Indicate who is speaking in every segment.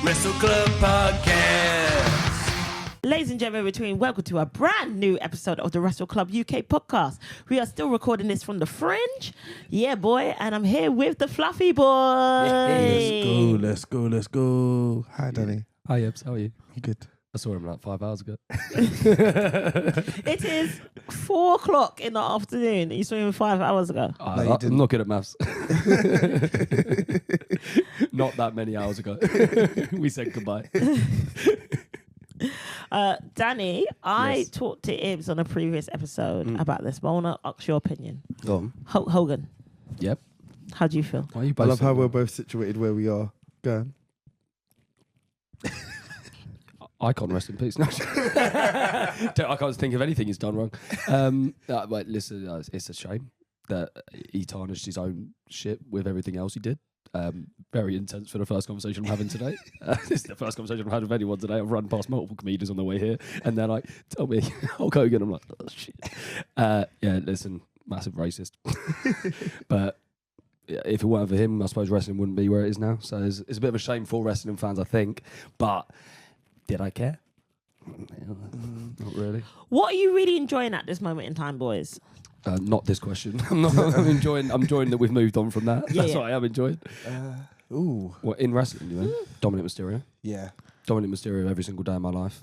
Speaker 1: WrestleClub Podcast.
Speaker 2: Ladies and gentlemen, between welcome to a brand new episode of the WrestleClub UK podcast. We are still recording this from the Fringe. Yeah, boy. And I'm here with the Fluffy Boy.
Speaker 3: Let's go. Hi, Danny.
Speaker 4: Hi, Ibz. How are you?
Speaker 3: I'm good.
Speaker 4: I saw him like 5 hours ago.
Speaker 2: It is 4 o'clock in the afternoon. You saw him 5 hours ago.
Speaker 4: I'm not good at maths. Not that many hours ago. We said goodbye.
Speaker 2: Danny, I
Speaker 4: Yes.
Speaker 2: talked to Ibs on a previous episode about this, but I want to ask your opinion.
Speaker 4: Go on.
Speaker 2: Hulk Hogan,
Speaker 4: Yep.
Speaker 2: how do you feel?
Speaker 4: Why are you
Speaker 3: I
Speaker 4: both
Speaker 3: love how
Speaker 4: saying
Speaker 3: we're
Speaker 4: that?
Speaker 3: both situated where we are. Go on.
Speaker 4: I can't rest in peace. No. I can't think of anything he's done wrong. But listen, it's a shame that he tarnished his own shit with everything else he did. Very intense for the first conversation I'm having today. This is the first conversation I've had with anyone today. I've run past multiple comedians on the way here, and they're like, "Tell me, Hulk Hogan." I'm like, "Oh shit." Yeah, listen, massive racist. But yeah, if it weren't for him, I suppose wrestling wouldn't be where it is now. So it's a bit of a shame for wrestling fans, I think. But did I care? Not really.
Speaker 2: What are you really enjoying at this moment in time, boys?
Speaker 4: Not this question. I'm enjoying that we've moved on from that.
Speaker 2: Yeah,
Speaker 4: That's
Speaker 2: yeah.
Speaker 4: what I am enjoying. What in wrestling, you mean? Dominic Mysterio.
Speaker 3: Yeah.
Speaker 4: Dominic Mysterio every single day of my life.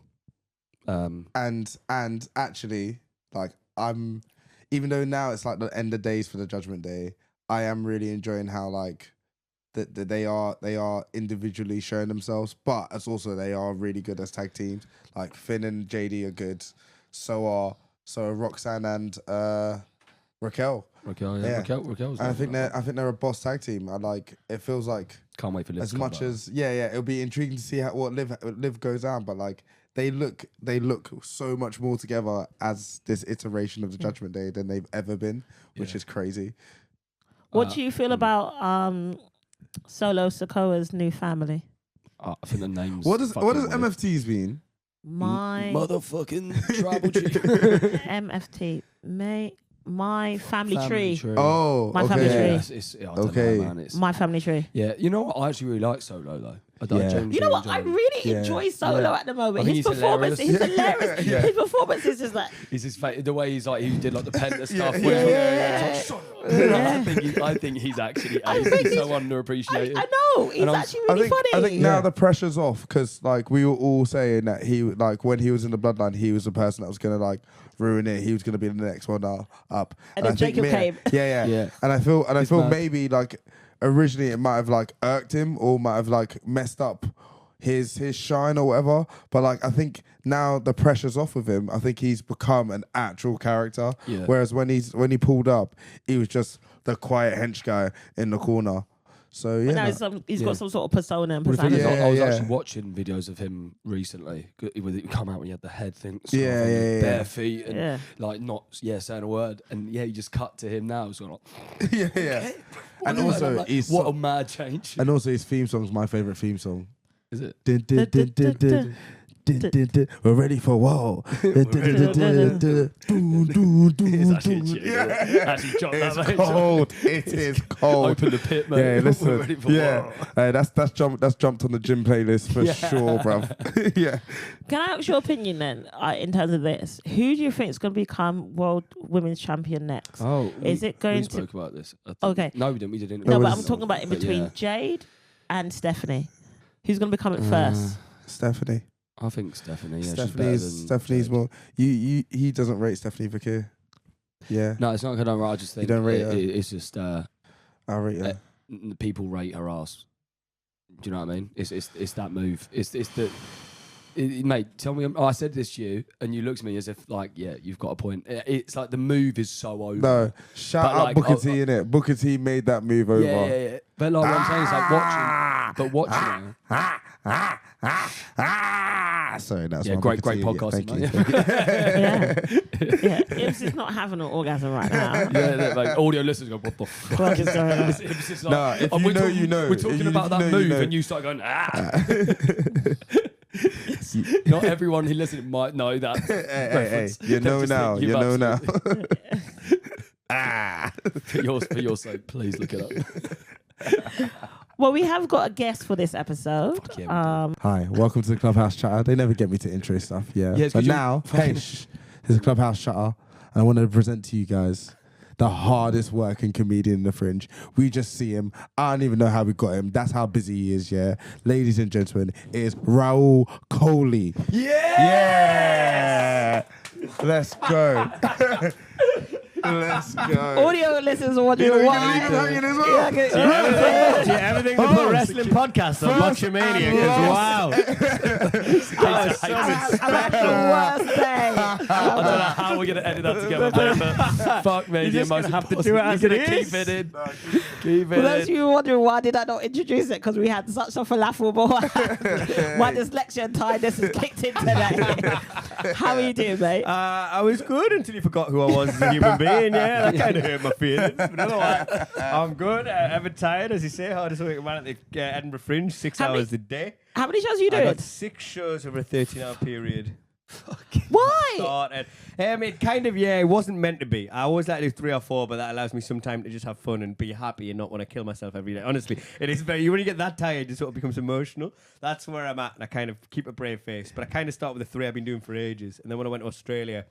Speaker 3: And actually, like, I'm, even though now it's like the end of days for the Judgment Day, I am really enjoying how, like, that they are individually showing themselves, but it's also they are really good as tag teams. Like Finn and JD are good. So are Roxanne and Raquel.
Speaker 4: Raquel,
Speaker 3: Yeah.
Speaker 4: Raquel's
Speaker 3: And I think they're a boss tag team. I like, it feels like,
Speaker 4: can't wait for Liv
Speaker 3: as
Speaker 4: to come
Speaker 3: much
Speaker 4: back.
Speaker 3: as it'll be intriguing to see what Liv goes down, but like they look so much more together as this iteration of the Judgment Day than they've ever been, which is crazy.
Speaker 2: What do you feel about Solo Sikoa's new family?
Speaker 4: I think the name's
Speaker 3: What does
Speaker 4: fucking weird.
Speaker 3: MFTs mean?
Speaker 2: My
Speaker 4: motherfucking tribal chief?
Speaker 2: MFT, my family tree.
Speaker 3: Oh,
Speaker 2: My
Speaker 3: okay.
Speaker 2: family tree.
Speaker 4: I don't
Speaker 3: Okay.
Speaker 4: know, man. It's,
Speaker 2: My family tree.
Speaker 4: yeah, you know what? I actually really like Solo though. I
Speaker 3: Yeah.
Speaker 4: genuinely
Speaker 2: You know what? I
Speaker 4: enjoy him.
Speaker 2: really
Speaker 3: Yeah.
Speaker 2: enjoy Solo
Speaker 4: Yeah.
Speaker 2: at the moment.
Speaker 4: I think
Speaker 2: His
Speaker 4: he's
Speaker 2: performance,
Speaker 4: hilarious.
Speaker 2: he's hilarious.
Speaker 3: Yeah.
Speaker 2: His performance is just like,
Speaker 4: He's his the way he's like he did like the penta stuff.
Speaker 3: yeah,
Speaker 4: where
Speaker 3: yeah,
Speaker 4: it's like,
Speaker 2: yeah.
Speaker 4: I think he's actually
Speaker 2: I think
Speaker 4: he's so
Speaker 2: I
Speaker 4: underappreciated.
Speaker 2: know. He's
Speaker 4: And I'm-
Speaker 2: actually really funny.
Speaker 3: I think now the pressure's off because like we were all saying that he like when he was in the Bloodline, he was the person that was gonna like ruin it. He was gonna be the next one up.
Speaker 2: And then
Speaker 3: I think
Speaker 2: Jacob came.
Speaker 3: Yeah.
Speaker 4: Yeah.
Speaker 3: And I feel
Speaker 4: mad.
Speaker 3: maybe like originally it might have like irked him or might have like messed up his shine or whatever. But like I think now the pressure's off of him. I think he's become an actual character.
Speaker 4: Yeah.
Speaker 3: Whereas when he pulled up, he was just the quiet hench guy in the corner. So yeah.
Speaker 2: But now he's got some sort of persona and
Speaker 4: Well, the thing
Speaker 2: persona.
Speaker 4: is,
Speaker 3: Yeah,
Speaker 4: I was
Speaker 3: yeah.
Speaker 4: actually watching videos of him recently. It would come out when he had the head thing,
Speaker 3: Yeah.
Speaker 4: bare feet, and
Speaker 2: Yeah.
Speaker 4: like not saying a word. And yeah, you just cut to him now. So like,
Speaker 3: yeah. And
Speaker 4: I'm
Speaker 3: also
Speaker 4: like,
Speaker 3: he's
Speaker 4: what a mad change.
Speaker 3: and also his theme song is my favorite theme song.
Speaker 4: Is it?
Speaker 3: We're ready for war.
Speaker 4: It's actually a tune. Actually, jot that,
Speaker 3: It's
Speaker 4: mate.
Speaker 3: cold. It is cold.
Speaker 4: Open the pit, mate.
Speaker 3: Yeah,
Speaker 4: We're
Speaker 3: listen.
Speaker 4: ready for
Speaker 3: Yeah,
Speaker 4: war.
Speaker 3: hey, that's jumped on the gym playlist for sure, bruv. Yeah.
Speaker 2: Can I ask your opinion then, in terms of this? Who do you think is going to become World Women's Champion next?
Speaker 4: Oh,
Speaker 2: Is it going
Speaker 4: we
Speaker 2: to-
Speaker 4: spoke about this. I think.
Speaker 2: Okay.
Speaker 4: No, we didn't. We didn't.
Speaker 2: No,
Speaker 3: It
Speaker 2: but
Speaker 3: was-
Speaker 2: I'm talking about in
Speaker 4: but
Speaker 2: between
Speaker 4: yeah.
Speaker 2: Jade and Stephanie. Who's going to become it first?
Speaker 3: Stephanie.
Speaker 4: I think Stephanie. Yeah,
Speaker 3: Stephanie's more. He doesn't rate Stephanie Vicker. Yeah.
Speaker 4: No, it's not because I just think
Speaker 3: don't rate her?
Speaker 4: it's just
Speaker 3: I rate her.
Speaker 4: people rate her ass. Do you know what I mean? It's that move. It's the mate. Tell me. I said this to you, and you looked at me as if like, yeah, you've got a point. It's like the move is so over.
Speaker 3: No, shout
Speaker 4: But
Speaker 3: out
Speaker 4: like,
Speaker 3: Booker T innit? Booker T made that move over.
Speaker 4: Yeah. But like what I'm saying is like watching.
Speaker 3: Sorry, that's
Speaker 4: Yeah,
Speaker 3: my
Speaker 4: great
Speaker 3: Booker T,
Speaker 4: podcasting,
Speaker 3: Thank
Speaker 4: mate.
Speaker 3: you.
Speaker 2: Yeah. Ibs is not having an orgasm right now.
Speaker 4: Yeah, like audio listeners go, what the fuck?
Speaker 2: What is going on?
Speaker 4: It's just like,
Speaker 3: Nah, if
Speaker 4: and
Speaker 3: you
Speaker 4: we're
Speaker 3: know,
Speaker 4: talking-
Speaker 3: you know.
Speaker 4: We're
Speaker 3: If
Speaker 4: talking
Speaker 3: you
Speaker 4: about that
Speaker 3: know, you
Speaker 4: move,
Speaker 3: know.
Speaker 4: and you start going, Not everyone who listens might know that.
Speaker 3: Hey,
Speaker 4: reference.
Speaker 3: you
Speaker 4: They'll
Speaker 3: know
Speaker 4: just
Speaker 3: now.
Speaker 4: think
Speaker 3: You
Speaker 4: you've
Speaker 3: know now.
Speaker 4: absolutely- For your sake, please look it up.
Speaker 2: Well, we have got a guest for this episode.
Speaker 4: Fuck yeah, we
Speaker 3: Hi, welcome to the Clubhouse Chatter. They never get me to intro stuff. Yeah.
Speaker 4: Yeah, it's
Speaker 3: But
Speaker 4: 'cause you're
Speaker 3: now, hey, shh, this is Clubhouse Chatter, and I want to present to you guys the hardest working comedian in the Fringe. We just see him. I don't even know how we got him. That's how busy he is. Yeah, ladies and gentlemen, it is Raul Kohli. Yeah. Let's go. Let's go.
Speaker 2: Audio listeners are wondering why.
Speaker 1: Everything to put wrestling podcast on Botchamania, because wow.
Speaker 2: That's the worst day.
Speaker 4: I don't know how we're going to edit that together, but fuck me.
Speaker 1: You
Speaker 4: the
Speaker 1: just
Speaker 4: most
Speaker 1: have to do
Speaker 4: impossible-
Speaker 1: it as
Speaker 4: You're
Speaker 1: it
Speaker 4: gonna
Speaker 1: is.
Speaker 4: Keep it in. Keep
Speaker 2: For
Speaker 4: it
Speaker 2: those of
Speaker 4: in.
Speaker 2: you wondering why did I not introduce it, because we had such a falafel ball. My dyslexia and tiredness has kicked in today. How are you doing, mate?
Speaker 1: I was good until you forgot who I was as a human being. Yeah, that kind of hurt my feelings. But otherwise, I'm good. Ever tired, as you say. Hardest working man at the Edinburgh Fringe, 6
Speaker 2: How many-
Speaker 1: hours a day.
Speaker 2: How many shows are you
Speaker 1: I
Speaker 2: doing?
Speaker 1: got 6 shows over a 13-hour period.
Speaker 2: Why?
Speaker 1: Started. It kind of, it wasn't meant to be. I always like to do 3 or 4, but that allows me some time to just have fun and be happy and not want to kill myself every day. Honestly, it is very, when you get that tired, it sort of becomes emotional. That's where I'm at, and I kind of keep a brave face. But I kind of start with the 3 I've been doing for ages. And then when I went to Australia,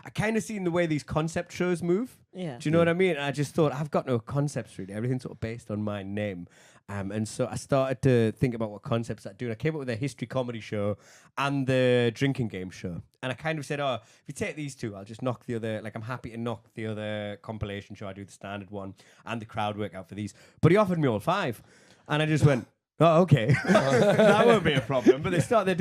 Speaker 1: I kind of seen the way these concept shows move.
Speaker 2: Yeah.
Speaker 1: Do you know what I mean? And I just thought, I've got no concepts really. Everything's sort of based on my name. And so I started to think about what concepts I'd do. And I came up with a history comedy show and the drinking game show. And I kind of said, if you take these 2, I'll just knock the other, I'm happy to knock the other compilation show. I do the standard one and the crowd workout for these. But he offered me all 5. And I just went, oh, okay. That won't be a problem. But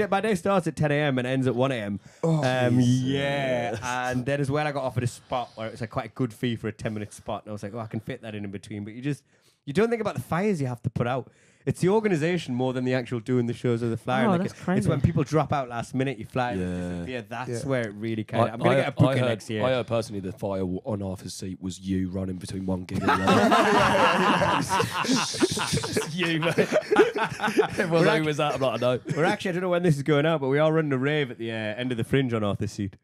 Speaker 1: my day starts at 10 a.m. and ends at 1 a.m. Yeah. And then as well, I got offered a spot where it's quite a good fee for a 10-minute spot. And I was like, I can fit that in between. But you don't think about the fires you have to put out. It's the organisation more than the actual doing the shows or the flyer.
Speaker 2: Oh, that's
Speaker 1: It's
Speaker 2: crazy.
Speaker 1: when people drop out last minute, you fly and disappear. That's where it really kind of... I'm going to get a booking next year.
Speaker 4: I heard personally the fire on Arthur's seat was you running between one gig and the other. You, mate. Everyone's like, who was that? I'm like, I know.
Speaker 1: We're actually, I don't know when this is going out, but we are running a rave at the end of the Fringe on Arthur's seat.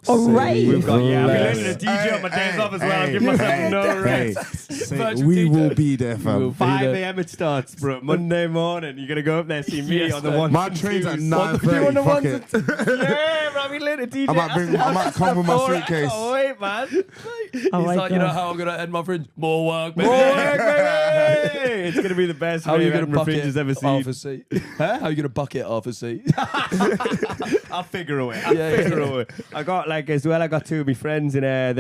Speaker 2: All right.
Speaker 1: We've got, I've been
Speaker 3: Bless.
Speaker 1: learning to DJ on my days off as well. I'm giving myself no rest.
Speaker 3: We will be there, fam.
Speaker 1: 5 a.m. it starts, bro. Monday morning. You're going to go up there, see me
Speaker 4: Yes,
Speaker 1: on the
Speaker 4: man.
Speaker 1: ones
Speaker 3: My
Speaker 1: and
Speaker 3: train's at
Speaker 1: twos.
Speaker 3: 9:30. Fuck it.
Speaker 1: Yeah, bro, I've been learning to DJ.
Speaker 3: I might come with my suitcase.
Speaker 1: Oh, wait, man.
Speaker 4: He's
Speaker 2: my
Speaker 4: like, you know
Speaker 2: God.
Speaker 4: how I'm going to end my Fringe? More work, baby.
Speaker 1: More work, baby. It's going to be the best
Speaker 4: How are you
Speaker 1: rave
Speaker 4: going to
Speaker 1: Edinburgh
Speaker 4: bucket
Speaker 1: Fringe has ever seen.
Speaker 4: Arthur's seat? How are you going to bucket Arthur's seat?
Speaker 1: I'll figure a way. I'll figure a way. I got as well. I got 2 of my friends in their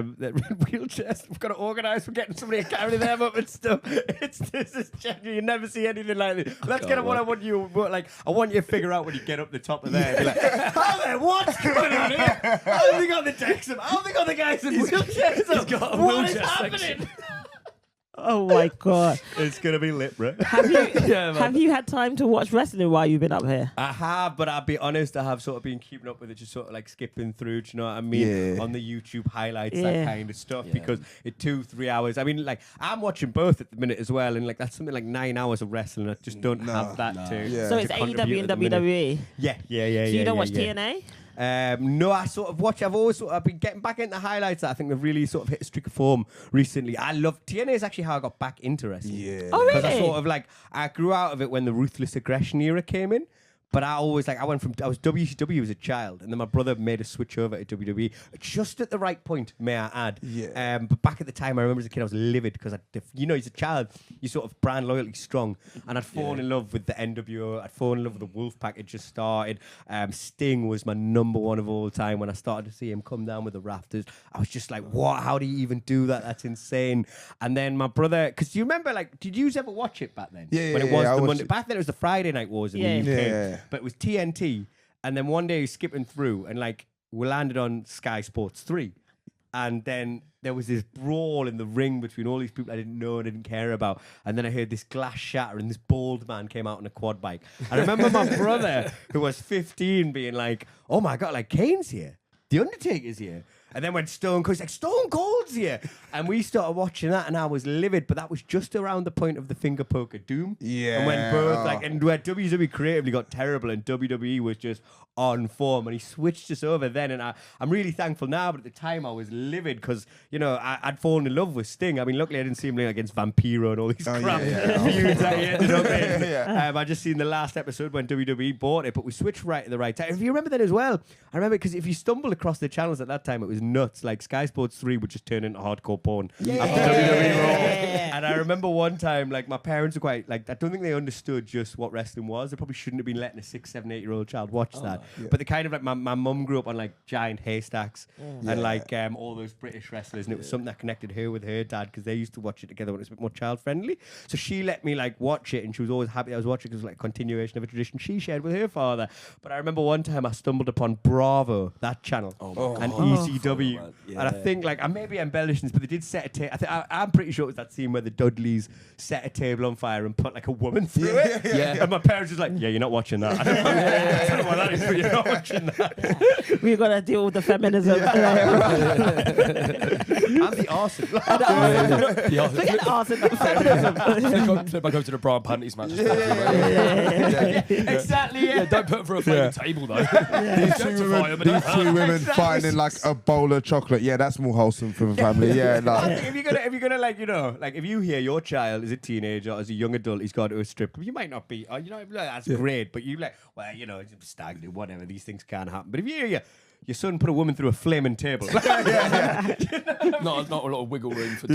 Speaker 1: wheelchairs. We've got to organise for getting somebody to carry them up and stuff. This is genuine. You never see anything like this. That's kind of what I want you. I want you to figure out when you get up the top of there. Be like, how there? What's going on here? How have they got the decks up? How have they got the guys in wheelchairs up?
Speaker 4: got a
Speaker 1: What is
Speaker 4: wheelchair
Speaker 1: happening?
Speaker 4: section.
Speaker 2: Oh my God.
Speaker 1: It's gonna be lit, bro.
Speaker 2: Have you
Speaker 4: Yeah, man.
Speaker 2: have you had time to watch wrestling while you've been up here?
Speaker 1: I have, but I'll be honest, I have sort of been keeping up with it, just sort of skipping through, do you know what I mean?
Speaker 3: Yeah.
Speaker 1: On the YouTube highlights,
Speaker 2: Yeah.
Speaker 1: that kind of stuff,
Speaker 4: Yeah.
Speaker 1: because it 2-3 hours. I mean, I'm watching both at the minute as well, and that's something like 9 hours of wrestling. I just don't have that to.
Speaker 3: Yeah.
Speaker 2: So
Speaker 1: to
Speaker 2: it's
Speaker 1: contribute
Speaker 2: AEW
Speaker 1: at
Speaker 2: and
Speaker 1: the minute.
Speaker 2: WWE.
Speaker 1: Yeah.
Speaker 2: So you don't watch TNA?
Speaker 1: No, I sort of watch. I've been getting back into highlights that I think they've really sort of hit a streak of form recently. I love TNA is actually how I got back into wrestling.
Speaker 3: Yeah.
Speaker 2: Oh,
Speaker 1: Because I
Speaker 2: really?
Speaker 1: sort of I grew out of it when the ruthless aggression era came in. But I always I was WCW as a child, and then my brother made a switch over to WWE just at the right point, may I add.
Speaker 3: Yeah.
Speaker 1: But back at the time, I remember as a kid, I was livid because as a child, you sort of brand loyalty strong, and I'd fallen in love with the NWO. I'd fallen in love with the Wolfpack. It just started. Sting was my number 1 of all time. When I started to see him come down with the rafters, I was just like, "What? How do you even do that? That's insane!" And then my brother, because you remember, did you ever watch it back then?
Speaker 3: Yeah,
Speaker 1: When it
Speaker 3: yeah,
Speaker 1: was
Speaker 3: I
Speaker 1: the
Speaker 3: watched
Speaker 1: Monday.
Speaker 3: it.
Speaker 1: Back then, it was the Friday Night Wars in
Speaker 2: Yeah.
Speaker 1: the UK.
Speaker 3: Yeah.
Speaker 1: But it was TNT, and then one day he was skipping through, and we landed on Sky Sports 3, and then there was this brawl in the ring between all these people I didn't know and didn't care about, and then I heard this glass shatter, and this bald man came out on a quad bike. I remember my brother, who was 15, being like, "Oh my God, Kane's here, The Undertaker's here." And then when Stone Cold's like, Stone Cold's here. And we started watching that and I was livid, but that was just around the point of the finger poke of doom.
Speaker 3: Yeah.
Speaker 1: And when both, and where WWE creatively got terrible and WWE was just on form, and he switched us over then. And I'm really thankful now, but at the time I was livid because, I'd fallen in love with Sting. I mean, luckily I didn't see him against Vampiro and all these crap feuds that he ended up in. I just seen the last episode when WWE bought it, but we switched right at the right time. If you remember that as well, I remember because if you stumbled across the channels at that time, it was nuts. Like Sky Sports 3 would just turn into hardcore porn after WWE Raw. And I remember one time, like my parents were quite I don't think they understood just what wrestling was. They probably shouldn't have been letting a 6, 7, 8-year-old child watch that. But the kind of my mum grew up on giant haystacks and all those British wrestlers, and it was something that connected her with her dad because they used to watch it together when it was a bit more child friendly. So she let me watch it, and she was always happy I was watching because it was a continuation of a tradition she shared with her father. But I remember one time I stumbled upon Bravo, that channel, and ECW, and I think I may be embellishing this, but they did set a table. I'm pretty sure it was that scene where the Dudleys set a table on fire and put a woman through it. And my parents was like, "Yeah, you're not watching that." I don't know what that is, but you're not watching that.
Speaker 2: We've got to deal with the feminism.
Speaker 1: And the arson.
Speaker 2: Forget the arson. The feminism.
Speaker 4: Flip back over to the bra and panties match.
Speaker 1: Exactly. Yeah.
Speaker 4: Don't put her for a flaming table though.
Speaker 3: These two women finding a bowl of chocolate. Yeah, that's more wholesome for the family. Yeah,
Speaker 1: if you're gonna if you hear your child as a teenager or as a young adult, he's gone to a strip club, you might not be, that's great, but you stag do whatever. These things can happen. But if you hear your son put a woman through a flaming table,
Speaker 4: not a lot of wiggle room for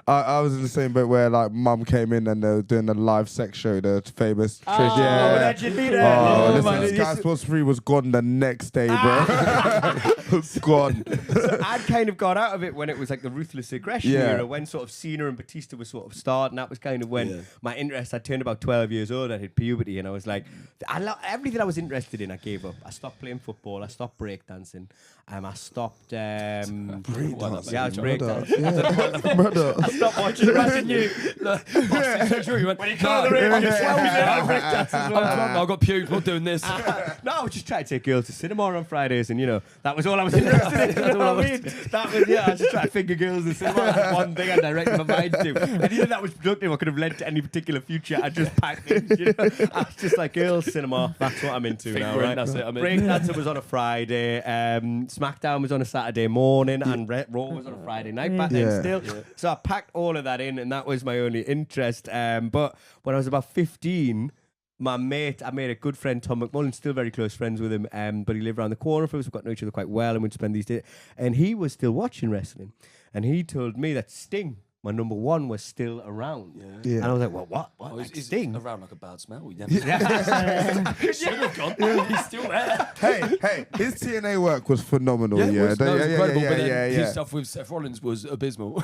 Speaker 3: I was in the same boat where mum came in and they were doing a live sex show, the famous Trish. Sky Sports 3 was gone the next day, bro. Gone.
Speaker 1: So I'd kind of got out of it when it was the Ruthless Aggression era, when sort of Cena and Batista were sort of starting. That was kind of when my interest, I turned about 12 years old, I hit puberty, and I was everything I was interested in, I gave up. I stopped playing football, I stopped breakdancing, I stopped breakdancing. Yeah, I was breakdancing.
Speaker 3: Brother.
Speaker 1: I stopped watching Imagine You. When you come on the radio,
Speaker 4: I've got pubes, not doing this.
Speaker 1: No, I was just trying to take girls to cinema on Fridays, and that was all I was interested in. That's all I mean. I was just trying to finger girls in cinema. That's one thing I directed my mind to. And either that was productive or could have led to any particular future. I just packed in. I was just girls cinema. That's what I'm into now, right?
Speaker 4: That's it.
Speaker 1: Breakdancing was on a Friday. SmackDown was on a Saturday morning, and Raw was on a Friday night back then still. So I packed all of that in, and that was my only interest. But when I was about 15, I made a good friend, Tom McMullen, still very close friends with him, but he lived around the corner from us. We got to know each other quite well, and we'd spend these days. And he was still watching wrestling, and he told me that Sting, my number one, was still around. And I was like, well, what?
Speaker 4: Is
Speaker 1: Sting?
Speaker 4: Around like a bad smell. He should have gone. He's still there.
Speaker 3: Hey, his TNA work was phenomenal.
Speaker 4: It was incredible. But then his
Speaker 3: yeah.
Speaker 4: stuff with Seth Rollins was abysmal.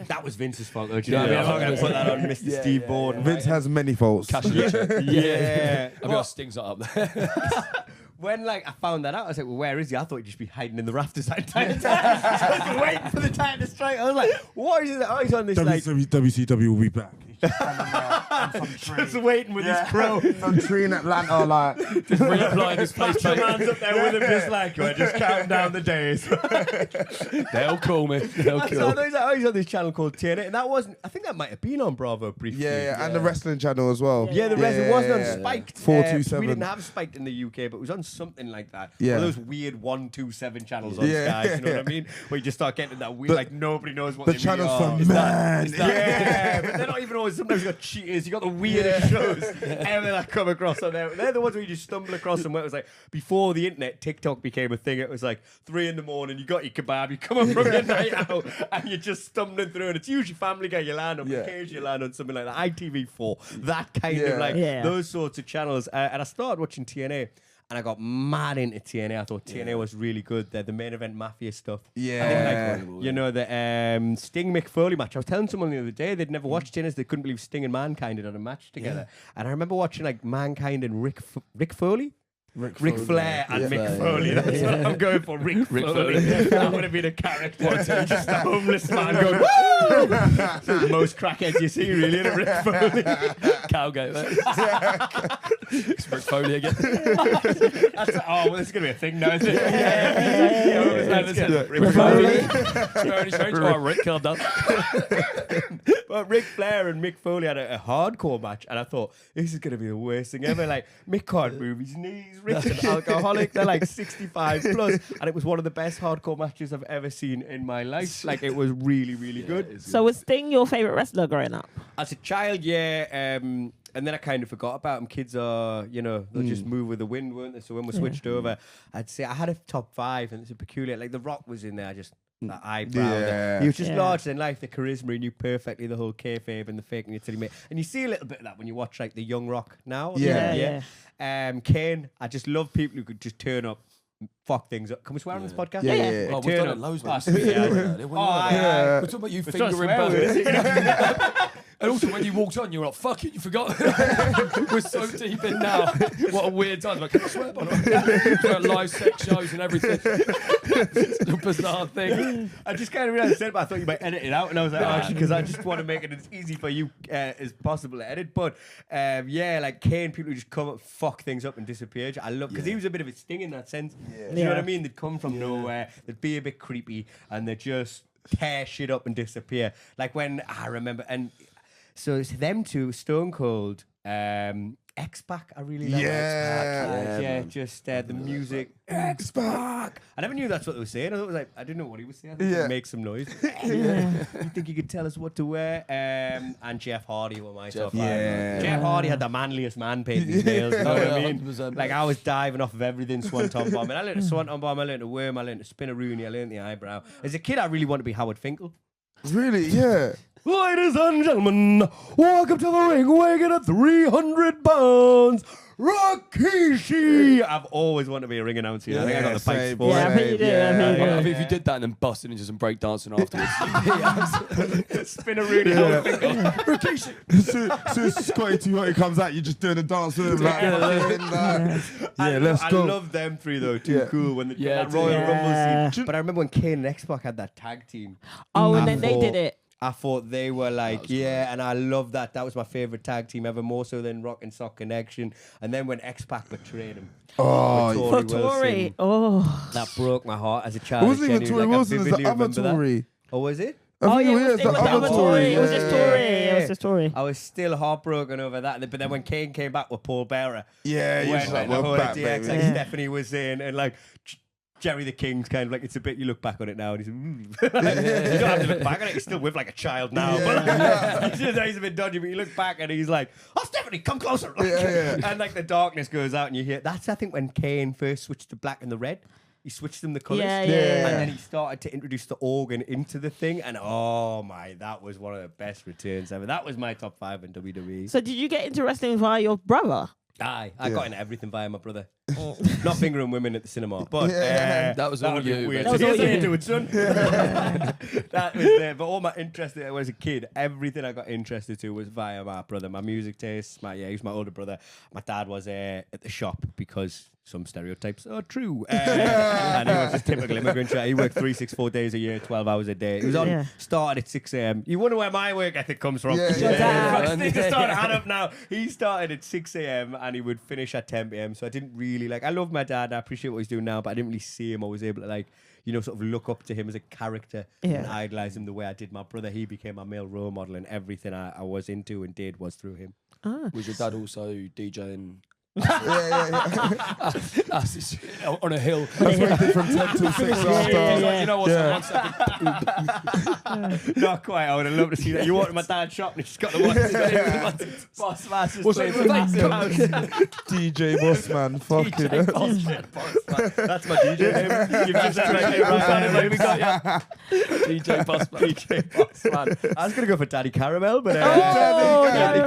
Speaker 1: That was Vince's fault, though. Do you know what I mean? I'm not going to put that on Mr. Steve Borden.
Speaker 3: Vince has many faults.
Speaker 4: I mean, Sting's not up there.
Speaker 1: When I found that out, I was like, well, where is he? I thought he'd just be hiding in the rafters that entire time. So I was waiting for the time to strike. I was like, what is it? Oh, he's on this
Speaker 3: WCW will be back.
Speaker 1: Just waiting with his crow.
Speaker 3: Some tree in Atlanta,
Speaker 4: just reapplying his place.
Speaker 1: Your man's up there with him just counting down the days.
Speaker 4: They'll call me.
Speaker 1: So he's on this channel called TNA, and that wasn't, I think that might have been on Bravo briefly.
Speaker 3: Yeah, and the wrestling channel as well.
Speaker 1: Yeah, the wrestling wasn't on Spiked.
Speaker 3: 427.
Speaker 1: We didn't have Spiked in the UK, but it was on something like that.
Speaker 3: Yeah.
Speaker 1: One of those weird 127 channels on Sky, you know what I mean? Where you just start getting that weird, nobody knows what
Speaker 3: the
Speaker 1: they
Speaker 3: channels
Speaker 1: really are.
Speaker 3: for man.
Speaker 1: Yeah, but they're not even always. Sometimes you got cheaters, you got the weirdest shows ever that I come across on there. They're the ones where you just stumble across them. Where it was before the internet, TikTok became a thing. It was 3 a.m, you got your kebab, you come up from your night out, and you're just stumbling through. And it's usually Family Guy you land on, occasionally you land on something like that. ITV4, that kind of those sorts of channels. And I started watching TNA. And I got mad into TNA. I thought TNA was really good. The main event mafia stuff.
Speaker 3: Yeah.
Speaker 1: I think the Sting Mick Foley match. I was telling someone the other day they'd never watched TNA. They couldn't believe Sting and Mankind had done a match together. And I remember watching Mankind and Rick Foley.
Speaker 3: Ric
Speaker 1: Ric
Speaker 3: Flair.
Speaker 1: Flair and
Speaker 3: Yeah.
Speaker 1: Mick Foley. That's what I'm going for. Ric Foley. That would have been a character. Just a homeless man going, woo! The most crackheads you see, really, isn't it, Ric Foley?
Speaker 4: Cowgate, mate. It's Ric Foley again.
Speaker 1: Well, this is going to be a thing now, isn't it?
Speaker 4: Ric Foley. Very strange. Oh, Rick killed that.
Speaker 1: But Ric Flair and Mick Foley had a hardcore match, and I thought, this is going to be the worst thing ever. Like, Mick can't move his knees, Rick's an alcoholic, they're like 65 plus, and it was one of the best hardcore matches I've ever seen in my life. Like, it was really, really good.
Speaker 2: So was Sting your favourite wrestler growing up?
Speaker 1: As a child, yeah, and then I kind of forgot about them. Kids are, they'll just move with the wind, weren't they? So when we switched over, I'd say I had a top 5, and it's a peculiar, like The Rock was in there, just that eyebrow. He was just larger than life, the charisma. He knew perfectly the whole kayfabe and the faking it till he made. And you see a little bit of that when you watch like the Young Rock now. Kane, I just love people who could just turn up, fuck things up. Can we swear on this podcast?
Speaker 2: Yeah.
Speaker 4: Oh, we've
Speaker 1: Turn
Speaker 4: done
Speaker 1: up.
Speaker 4: it loads,
Speaker 1: Oh,
Speaker 4: mate.
Speaker 1: sweet, yeah.
Speaker 4: We're talking about you
Speaker 1: We're trying to
Speaker 4: fingering
Speaker 1: swear,
Speaker 4: back. And also, when you walked on, you were like, fuck it, you forgot. We're so deep in now. What a weird time. Like, can I swear, by the way? Live sex shows and everything. It's a bizarre thing.
Speaker 1: I just kind of realized I said, but I thought you might edit it out. And I was like, actually, because I just want to make it as easy for you as possible to edit. But like Kane, people who just come up, fuck things up and disappear. I love, because he was a bit of a sting in that sense. Do you know what I mean? They'd come from nowhere, they'd be a bit creepy, and they'd just tear shit up and disappear. Like when I remember, and so it's them two, Stone Cold, X-Pac. I really like X-Pac. Just the music. X-Pac. I never knew that's what they were saying. I thought it was like, I didn't know what he was saying. I thought he'd make some noise. You think you could tell us what to wear? And Jeff Hardy were my top 5. Jeff Hardy had the manliest man paint in his nails. You know what I mean?
Speaker 4: 100%.
Speaker 1: Like I was diving off of everything, swanton bomb. And I learned a swanton bomb, I learned a worm, I learned a spinneroonie, I learned the eyebrow. As a kid, I really wanted to be Howard Finkel.
Speaker 3: Really? Yeah.
Speaker 1: Ladies and gentlemen, welcome to the ring, weighing at 300 pounds, Rikishi. I've always wanted to be a ring announcer. I think I got the pipes for
Speaker 2: I
Speaker 1: it.
Speaker 2: think you do.
Speaker 4: I think if you did that and then busted into some breakdancing afterwards.
Speaker 1: Spinneroonie, Howard Finkel.
Speaker 3: Rikishi. So Scotty Too Hot comes out, you're just doing a dance with him. Let's go.
Speaker 1: I love them three though. Too cool when they did that
Speaker 4: Yeah,
Speaker 1: Royal
Speaker 2: yeah.
Speaker 1: Rumble scene. But I remember when Kane and X-Pac had that tag team.
Speaker 2: Oh, and then they did it.
Speaker 1: I thought they were like, and I love that. That was my favorite tag team ever, more so than Rock and Sock Connection. And then when X-Pac betrayed him,
Speaker 2: For Tory.
Speaker 1: that broke my heart as a child.
Speaker 3: It wasn't even Tory
Speaker 1: Like, I
Speaker 3: Wilson, it was
Speaker 1: vividly
Speaker 3: the other
Speaker 1: remember that.
Speaker 3: Tory.
Speaker 1: Oh, was it?
Speaker 3: I think
Speaker 2: it
Speaker 3: is
Speaker 2: was
Speaker 3: the
Speaker 2: the
Speaker 3: other
Speaker 2: other Tory. It was just Tory. It was just Tory.
Speaker 1: I was still heartbroken over that. But then when Kane came back with Paul Bearer,
Speaker 3: Yeah, you're
Speaker 1: when
Speaker 3: just like,
Speaker 1: the
Speaker 3: we're
Speaker 1: whole
Speaker 3: back,
Speaker 1: DX,
Speaker 3: baby.
Speaker 1: like Stephanie was in, and like Jerry the King's kind of like, it's a bit, you look back on it now and he's you don't have to look back on it, he's still with like a child now, but like, he's a bit dodgy, but you look back and he's like, oh Stephanie, come closer. And like the darkness goes out and you hear, that's I think when Kane first switched to black and the red. He switched them the colours.
Speaker 2: Yeah.
Speaker 1: And then he started to introduce the organ into the thing. And oh my, that was one of the best returns ever. That was my top 5 in WWE.
Speaker 2: So did you get into wrestling via your brother?
Speaker 1: I got into everything via my brother. Not fingering women at the cinema, but
Speaker 4: that was all
Speaker 1: would be
Speaker 4: you.
Speaker 1: weird.
Speaker 2: That was all you.
Speaker 1: Into it, son. That was there. But all my interest when I was a kid, everything I got interested to was via my brother. My music tastes. He was my older brother. My dad was at the shop because some stereotypes are true. And he was a typical immigrant child. He worked 364 days a year, 12 hours a day. He was on started at 6 a.m. You wonder where my work ethic comes from.
Speaker 2: Dad.
Speaker 1: Started add up now. He started at 6 a.m. and he would finish at 10 p.m. So I didn't really I love my dad. I appreciate what he's doing now, but I didn't really see him. I was able to sort of look up to him as a character and idolize him the way I did my brother. He became my male role model, and everything I was into and did was through him.
Speaker 4: Was your dad also DJing?
Speaker 3: Yeah.
Speaker 4: On a hill.
Speaker 3: That's what he did from 10 till 6 after.
Speaker 4: You know what? One second.
Speaker 1: Not quite. I would have loved to see that. You walked in my dad's shop and he's got the one. Boss Masters.
Speaker 3: DJ Bossman. Fucking
Speaker 1: That's my DJ name. You've just we got you.
Speaker 4: DJ Bossman.
Speaker 1: DJ Bossman. I was going to go for Daddy Caramel, but
Speaker 3: Daddy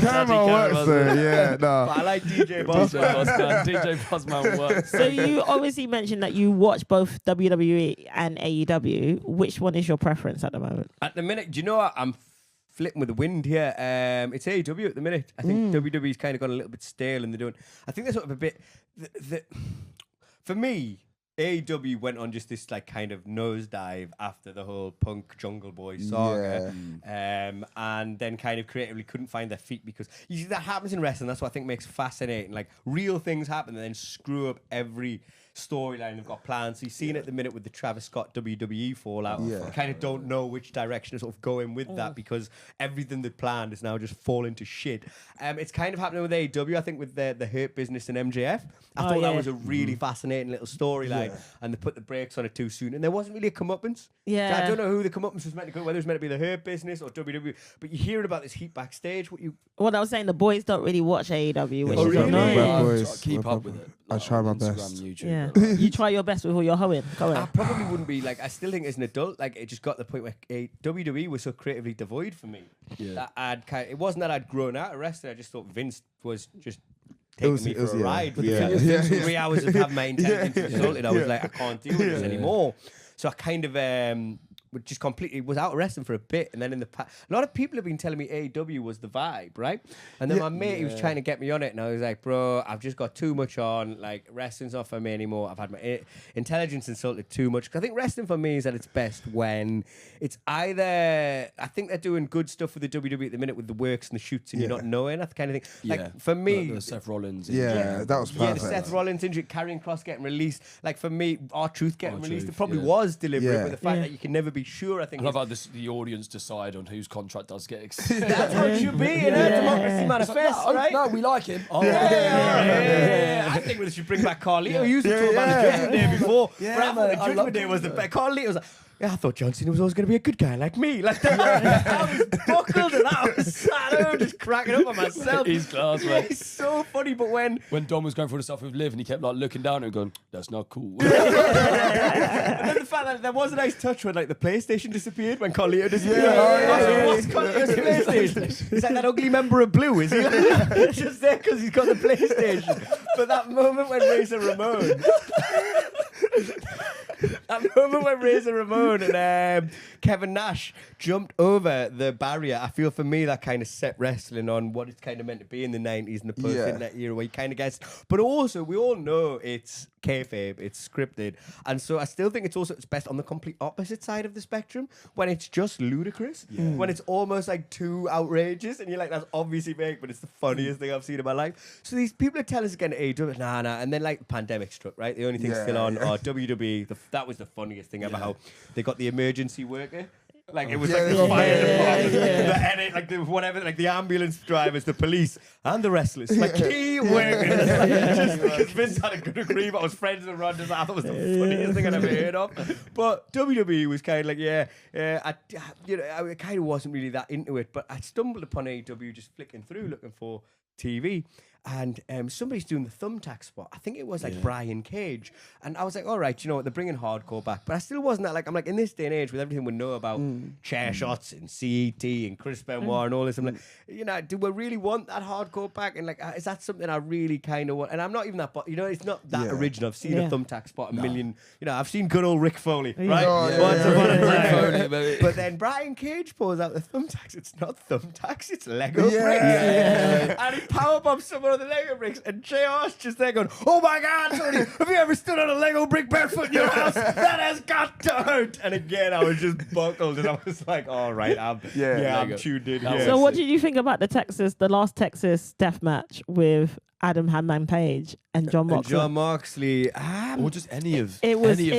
Speaker 3: Caramel works there. Yeah, no.
Speaker 1: But I like DJ Bossman.
Speaker 4: DJ Bossman works.
Speaker 2: So you obviously mentioned that you watch both WWE and AEW. Which one is your preference at the moment?
Speaker 1: At the minute, do you know what? I'm flitting with the wind here. It's AEW at the minute. I think WWE's kind of gone a little bit stale, and I think they're sort of a bit. For me, AEW went on just this like kind of nosedive after the whole Punk Jungle Boy saga, and then kind of creatively couldn't find their feet, because you see that happens in wrestling. That's what I think makes fascinating. Like real things happen and then screw up every storyline they've got planned. So you've seen it at the minute with the Travis Scott WWE fallout. You kind of don't know which direction to sort of go in with that, because everything they planned is now just falling to shit. It's kind of happening with AEW, I think, with the Hurt Business and MJF. I thought that was a really fascinating little storyline, and they put the brakes on it too soon, and there wasn't really a comeuppance.
Speaker 2: Yeah.
Speaker 1: So I don't know who the comeuppance was meant to go, whether it was meant to be the Hurt Business or WWE, but you're hearing about this heat backstage.
Speaker 2: What I was saying, the boys don't really watch AEW, which is
Speaker 1: really?
Speaker 2: annoying.
Speaker 4: Keep up with it.
Speaker 3: I try my
Speaker 4: Instagram,
Speaker 3: best.
Speaker 4: YouTube,
Speaker 2: Yeah,
Speaker 4: right?
Speaker 2: you try your best with all your hoeing. Go
Speaker 1: I
Speaker 2: on.
Speaker 1: probably wouldn't be like. I still think as an adult, like it just got to the point where WWE was so creatively devoid for me that it wasn't that I'd grown out of wrestling. I just thought Vince was just taking me for a ride. With the 3 hours of having my intelligence insulted. I was like, I can't deal with this anymore. So I kind of just completely was out of wrestling for a bit, and then in the past, a lot of people have been telling me AEW was the vibe, right? And then my mate, he was trying to get me on it, and I was like, bro, I've just got too much on. Like wrestling's not for me anymore. I've had my intelligence insulted too much. Because I think wrestling for me is at its best when it's either, I think they're doing good stuff with the WWE at the minute with the works and the shoots, and you're not knowing that kind of thing. Like for me,
Speaker 4: like the Seth Rollins.
Speaker 3: that was perfect.
Speaker 1: the Seth Rollins injury, Karrion Kross getting released. Like for me, R-Truth getting released, it probably was deliberate, but the fact that you can never be sure, I think.
Speaker 4: I love how the audience decide on whose contract does get extended.
Speaker 1: That's what it should be, you know, democracy manifest, right?
Speaker 4: No, we like him.
Speaker 1: I think we should bring back Carlito. You used to talk about the Judgment Day before.
Speaker 4: Yeah,
Speaker 1: but I thought the Judgment Day was the best. Carlito was like, I thought John Cena was always going to be a good guy like me. Like that. I was buckled and I was sat home just cracking up on myself.
Speaker 4: He's class, man.
Speaker 1: It's so funny, but when
Speaker 4: Dom was going through the stuff with Liv and he kept like looking down and going, that's not cool.
Speaker 1: and then the fact that there was a nice touch when like the PlayStation disappeared, when Carlito disappeared. What's Carlito's PlayStation? He's like that ugly member of Blue, is he? Just there because he's got the PlayStation. But that moment when Razor Ramon and Kevin Nash jumped over the barrier, I feel for me that kind of set wrestling on what it's kind of meant to be in the 90s and the post-internet era, where you kind of guess. But also, we all know it's kayfabe, it's scripted. And so I still think it's also its best on the complete opposite side of the spectrum, when it's just ludicrous, when it's almost like too outrageous, and you're like, that's obviously fake, but it's the funniest thing I've seen in my life. So these people are telling us again, nah, and then like the pandemic struck, right? The only thing still on are WWE. That was the funniest thing ever, how they got the emergency worker. Like it was like the fire department, the edit, like the whatever, like the ambulance drivers, the police, and the wrestlers. Like key workers. Just because Vince had a good agreement, I was friends with Rogers. I thought it was the funniest thing I'd ever heard of. But WWE was kind of like, I kind of wasn't really that into it. But I stumbled upon AEW just flicking through, looking for TV. And somebody's doing the thumbtack spot. I think it was like Brian Cage. And I was like, all right, you know what, they're bringing hardcore back. But I still wasn't that, like, I'm like, in this day and age, with everything we know about chair shots and CET and Chris Benoit and all this, I'm like, you know, do we really want that hardcore back? And like, is that something I really kind of want? And I'm not even that, you know, it's not that original. I've seen a thumbtack spot a million, you know, I've seen good old Rick Foley, right? Once upon a time. But then Brian Cage pulls out the thumbtacks. It's not thumbtacks, it's Lego bricks. And he powerbombs someone on the Lego bricks, and JR's just there going, oh my God, Tony, have you ever stood on a Lego brick barefoot in your house? That has got to hurt. And again, I was just buckled, and I was like, all right, I'm tuned in here.
Speaker 2: So what did you think about the last Texas death match with Adam Hangman Page and John Moxley?
Speaker 1: John Moxley.
Speaker 4: Or just any of
Speaker 2: the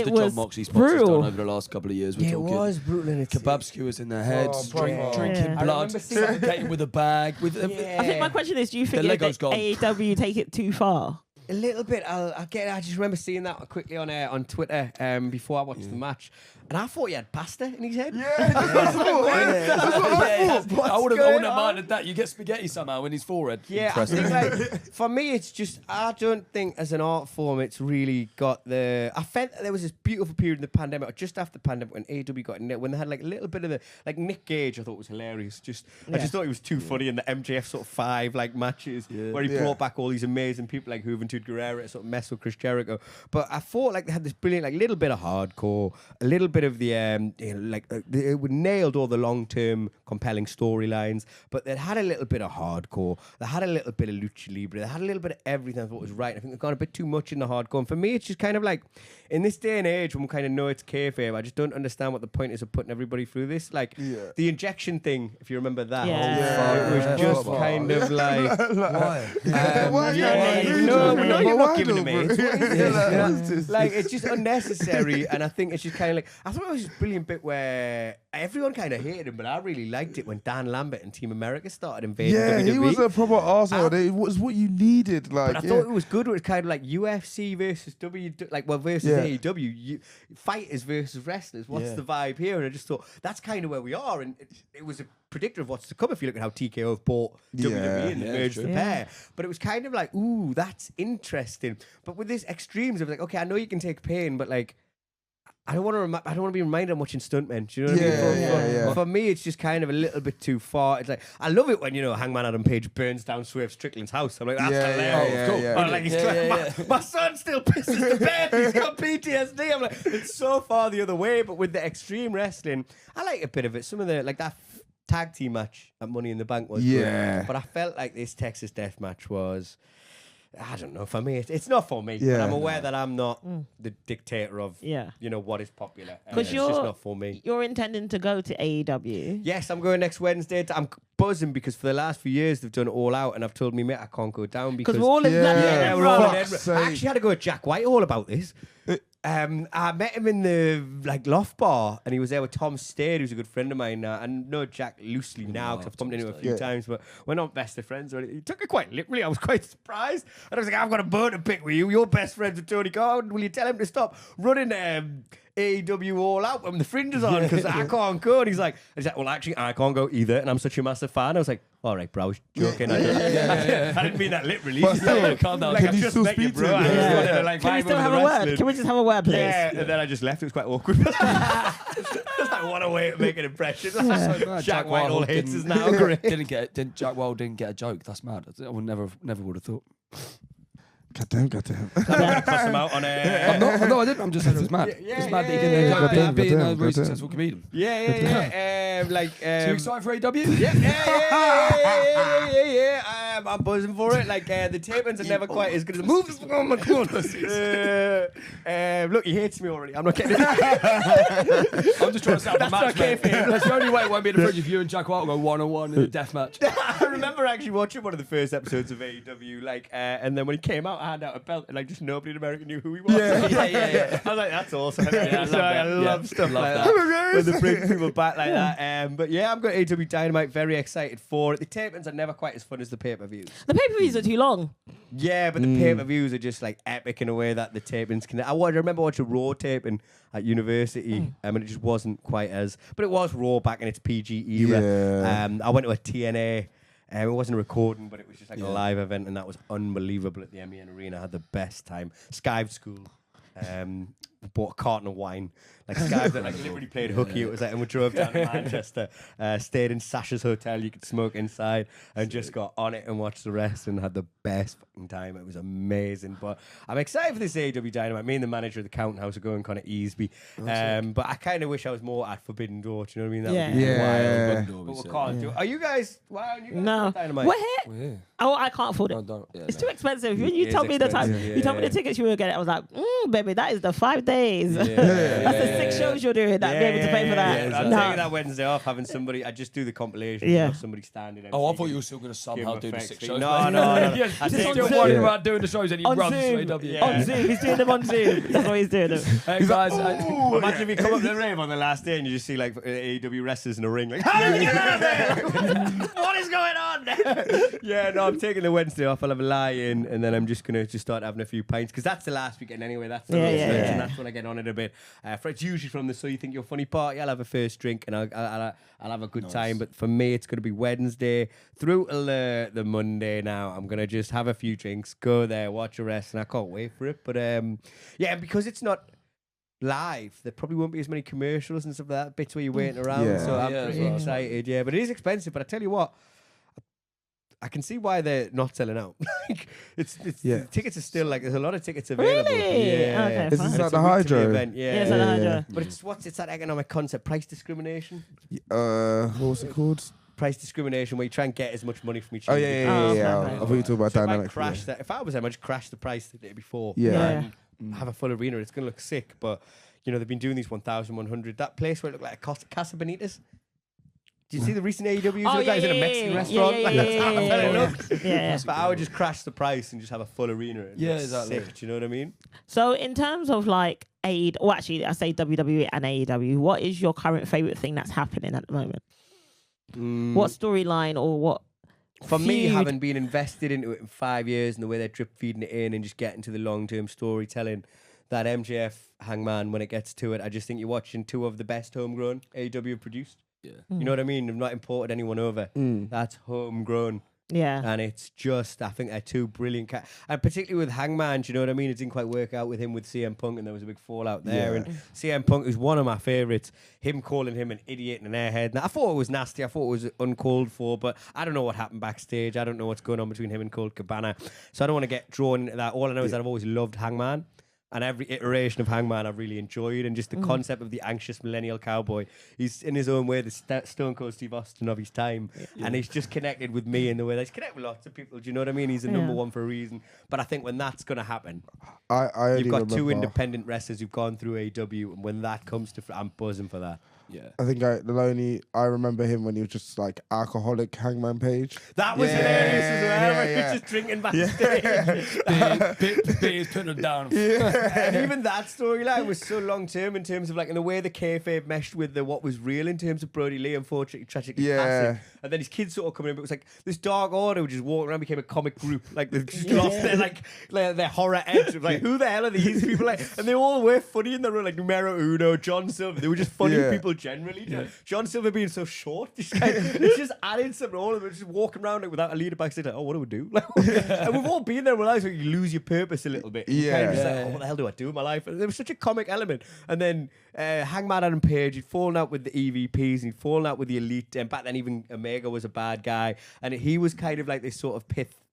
Speaker 4: John Moxley spots he's done over the last couple of years.
Speaker 1: It was brutal. And
Speaker 4: kebab skewers in their heads, drinking
Speaker 1: I
Speaker 4: blood,
Speaker 1: remember seeing-
Speaker 4: suffocating with a bag.
Speaker 2: I think my question is, do you think
Speaker 4: The Lego's gone.
Speaker 2: AEW take it too far?
Speaker 1: A little bit. I just remember seeing that quickly on Twitter before I watched the match, and I thought he had pasta in his head.
Speaker 3: That's what I thought.
Speaker 4: I wouldn't have minded that. You get spaghetti somehow in his forehead.
Speaker 1: Yeah, I think like, for me, it's just, I don't think as an art form, it's really got I felt that there was this beautiful period in the pandemic, or just after the pandemic, when AEW got in there, when they had like a little bit of the, like Nick Gage, I thought was hilarious. I just thought he was too funny in the MJF sort of 5 like matches where he brought back all these amazing people like Juventud Guerrera to sort of mess with Chris Jericho. But I thought like they had this brilliant, like little bit of hardcore, a little bit bit of the it nailed all the long-term compelling storylines, but they had a little bit of hardcore. They had a little bit of lucha libre. They had a little bit of everything I thought was right. I think they've gone a bit too much in the hardcore. And for me, it's just kind of like in this day and age when we kind of know it's kayfabe, I just don't understand what the point is of putting everybody through this. Like the injection thing, if you remember that, it was just kind of like
Speaker 3: Why?
Speaker 1: No, you're not giving it me.
Speaker 3: What's this?
Speaker 1: Like it's just unnecessary, and I think it's just kind of like I thought it was this brilliant bit where everyone kind of hated him, but I really liked it when Dan Lambert and Team America started invading WWE.
Speaker 3: He was a proper arsehole. It was what you needed. Like,
Speaker 1: but I thought it was good. It was kind of like UFC versus versus AEW, fighters versus wrestlers. What's the vibe here? And I just thought that's kind of where we are, and it was a predictor of what's to come. If you look at how TKO have bought WWE and merged the pair, but it was kind of like, ooh, that's interesting. But with this extremes of like, okay, I know you can take pain, but like, I don't want to be reminded I'm watching stuntmen. Do you know what I mean? For me, it's just kind of a little bit too far. It's like I love it when Hangman Adam Page burns down Swerve Strickland's house. I'm like, that's hilarious. My son still pisses the bed. He's got PTSD. I'm like, it's so far the other way. But with the extreme wrestling, I like a bit of it. Some of the that tag team match at Money in the Bank was good. But I felt like this Texas Death Match was. I don't know. For me, it's not for me. But I'm aware that I'm not the dictator of what is popular. It's just not for me.
Speaker 2: You're intending to go to AEW.
Speaker 1: Yes, I'm going next Wednesday. I'm buzzing because for the last few years they've done it all out, and I've told me, mate, I can't go down because
Speaker 2: we're all in
Speaker 1: we're all in Edinburgh. I actually had to go with Jack Whitehall about this. I met him in the loft bar, and he was there with Tom Stade, who's a good friend of mine. I know Jack loosely now because I've bumped into him a few times, but we're not best of friends. He took it quite literally. I was quite surprised, and I was like, "I've got a bone to pick with you. You're best friends with Tony Khan. Will you tell him to stop running AEW All Out when the Fringe is on because I can't go?" And he's like, "Well, actually, I can't go either, and I'm such a massive fan." I was like, "All right, bro, I was joking. I didn't mean that literally."
Speaker 4: Calm down.
Speaker 1: Like, I've just met you, bro.
Speaker 2: Can we still have a word? Can we just have a word, please?
Speaker 1: Yeah, and then I just left. It was quite awkward. I was like, what a way to make an impression. Jack Whitehall hates us now.
Speaker 4: Jack Whitehall didn't get a joke. That's mad. I would never would have thought.
Speaker 3: Goddamn.
Speaker 1: Cuss him out on
Speaker 4: I didn't. I'm just saying it was mad. It's mad that he can be a really successful comedian.
Speaker 1: Yeah.
Speaker 4: So you excited for AEW?
Speaker 1: Yeah. I'm buzzing for it. Like the tapings are never quite as good as the moves. Oh my god! Look, he hates me already. I'm not kidding.
Speaker 4: I'm just trying to set up a match.
Speaker 1: That's
Speaker 4: the only way it won't be in the Fringe if you and Jack White go 1-on-1 in a death match.
Speaker 1: I remember actually watching one of the first episodes of AEW, and then when he came out, I had out a belt, and just nobody in America knew who he was.
Speaker 4: Yeah.
Speaker 1: I was like, that's awesome. I love stuff like that. When they bring people back like that. But yeah, I'm going to AEW Dynamite. Very excited for it. The tapings are never quite as fun as the pay-per-views.
Speaker 2: The pay-per-views are too long.
Speaker 1: Yeah, but the pay-per-views are just epic in a way that the tapings can. I remember watching Raw taping at university, and it just wasn't quite as. But it was Raw back in its PG era.
Speaker 3: Yeah.
Speaker 1: I went to a TNA. It wasn't a recording, but it was just a live event, and that was unbelievable at the MEN Arena. I had the best time. Skive School. Bought a carton of wine. Skive that literally played hooky. It was and we drove down to Manchester, stayed in Sasha's hotel. You could smoke inside, and just got on it and watched the rest, and had the best fucking time. It was amazing. But I'm excited for this AEW Dynamite. Me and the manager of the Counting House are going kind of Easby. But I kind of wish I was more at Forbidden Door. Do you know what I mean? That would be wild. But we can't do it. Are you guys? Wow, you guys
Speaker 2: No,
Speaker 1: Dynamite?
Speaker 2: we're here. Oh, I can't afford it. It's too expensive. When you told me the time, you told me the tickets you were getting, I was like, baby, that is the 5 days. That's the 6 shows you're doing. That be able to pay for that.
Speaker 1: I'm taking that Wednesday off, having somebody. I just do the compilation. Have somebody standing.
Speaker 4: Oh, I thought you were still going to somehow do the 6 shows.
Speaker 1: No.
Speaker 4: I'm still worried about doing the shows, and he runs AEW.
Speaker 2: On Zoom, he's doing them on Zoom. That's what he's doing.
Speaker 1: Hey guys, imagine if you come up to the rave on the last day and you just see AEW wrestlers in a ring. How did you get out of there? What is going on? No, I'm taking the Wednesday off. I'll have a lie in, and then I'm just gonna start having a few pints because that's the last weekend anyway. That's the and that's when I get on it a bit. It's usually from the So You Think You're Funny party. I'll have a first drink and I'll have a good time. But for me, it's gonna be Wednesday through till the Monday. Now I'm gonna just have a few drinks, go there, watch a rest, and I can't wait for it. But because it's not live, there probably won't be as many commercials and stuff like that. Bits where you're waiting around. So I'm pretty excited. Yeah, but it is expensive. But I tell you what. I can see why they're not selling out. Like, the tickets are still like there's a lot of tickets available.
Speaker 2: Really?
Speaker 1: Yeah.
Speaker 2: Okay,
Speaker 3: Is
Speaker 2: fine.
Speaker 3: this like the Hydro?
Speaker 1: Event. Yeah.
Speaker 2: Yeah, it's like the Hydro.
Speaker 1: But it's that economic concept, price discrimination.
Speaker 3: What was it called?
Speaker 1: Price discrimination, where you try and get as much money from each.
Speaker 3: Oh
Speaker 1: other.
Speaker 3: yeah.
Speaker 2: okay.
Speaker 3: I thought you were talking about
Speaker 1: So
Speaker 3: Dynamite.
Speaker 1: if I crash that, if I was them, I'd just crash the price the day before.
Speaker 3: Yeah.
Speaker 1: And have a full arena. It's gonna look sick, but they've been doing these 1,100. That place where it looked like a Casa Benitez. Did you see the recent AEW?
Speaker 2: Oh,
Speaker 1: guys in a Mexican restaurant.
Speaker 2: Yeah.
Speaker 1: But I would just crash the price and just have a full arena.
Speaker 4: Yeah, exactly.
Speaker 1: Sick, do you know what I mean?
Speaker 2: So in terms of like actually I say WWE and AEW, what is your current favorite thing that's happening at the moment? What storyline or what?
Speaker 1: For me,
Speaker 2: feud?
Speaker 1: having been invested into it in 5 years and the way they're drip feeding it in and just getting to the long-term storytelling, that MJF Hangman, when it gets to it, I just think you're watching two of the best homegrown AEW produced.
Speaker 4: Yeah.
Speaker 1: You know what I mean? I've not imported anyone over. That's homegrown.
Speaker 2: Yeah.
Speaker 1: And it's just, I think they're two brilliant and particularly with Hangman, do you know what I mean? It didn't quite work out with him with CM Punk, and there was a big fallout there. And CM Punk is one of my favourites. Him calling him an idiot and an airhead. Now, I thought it was nasty. I thought it was uncalled for, but I don't know what happened backstage. I don't know what's going on between him and Colt Cabana. So I don't want to get drawn into that. All I know is that I've always loved Hangman. And every iteration of Hangman I've really enjoyed. And just the concept of the anxious millennial cowboy. He's in his own way the Stone Cold Steve Austin of his time. Yeah. And he's just connected with me in the way that he's connected with lots of people. Do you know what I mean? He's the number one for a reason. But I think when that's going to happen, you've got two independent wrestlers who've gone through AEW. And when that comes to... I'm buzzing for that.
Speaker 4: Yeah.
Speaker 3: I think I remember him when he was just like alcoholic Hangman Page.
Speaker 1: That was hilarious as well. He was just drinking backstage.
Speaker 4: Beer's putting him down.
Speaker 1: And even that storyline was so long term in terms of like in the way the kayfabe meshed with what was real in terms of Brody Lee, unfortunately, tragically passing. And then his kids sort of coming in, but it was like this Dark Order which just walked around, became a comic group. Like they've just lost their horror edge of like, who the hell are these people? Like, and they all were funny in their own, like Numero Uno, John Silver. They were just funny people generally. John Silver being so short, it's just adding something. All of them just walking around like without a leader backstage. Like, oh, what do we do? Like, and we've all been there in our lives where you lose your purpose a little bit. Kind of just like, oh, what the hell do I do in my life? And there was such a comic element. And then Hangman Adam Page, he'd fallen out with the EVPs and he'd fallen out with the Elite. And back then even Omega was a bad guy. And he was kind of like this sort of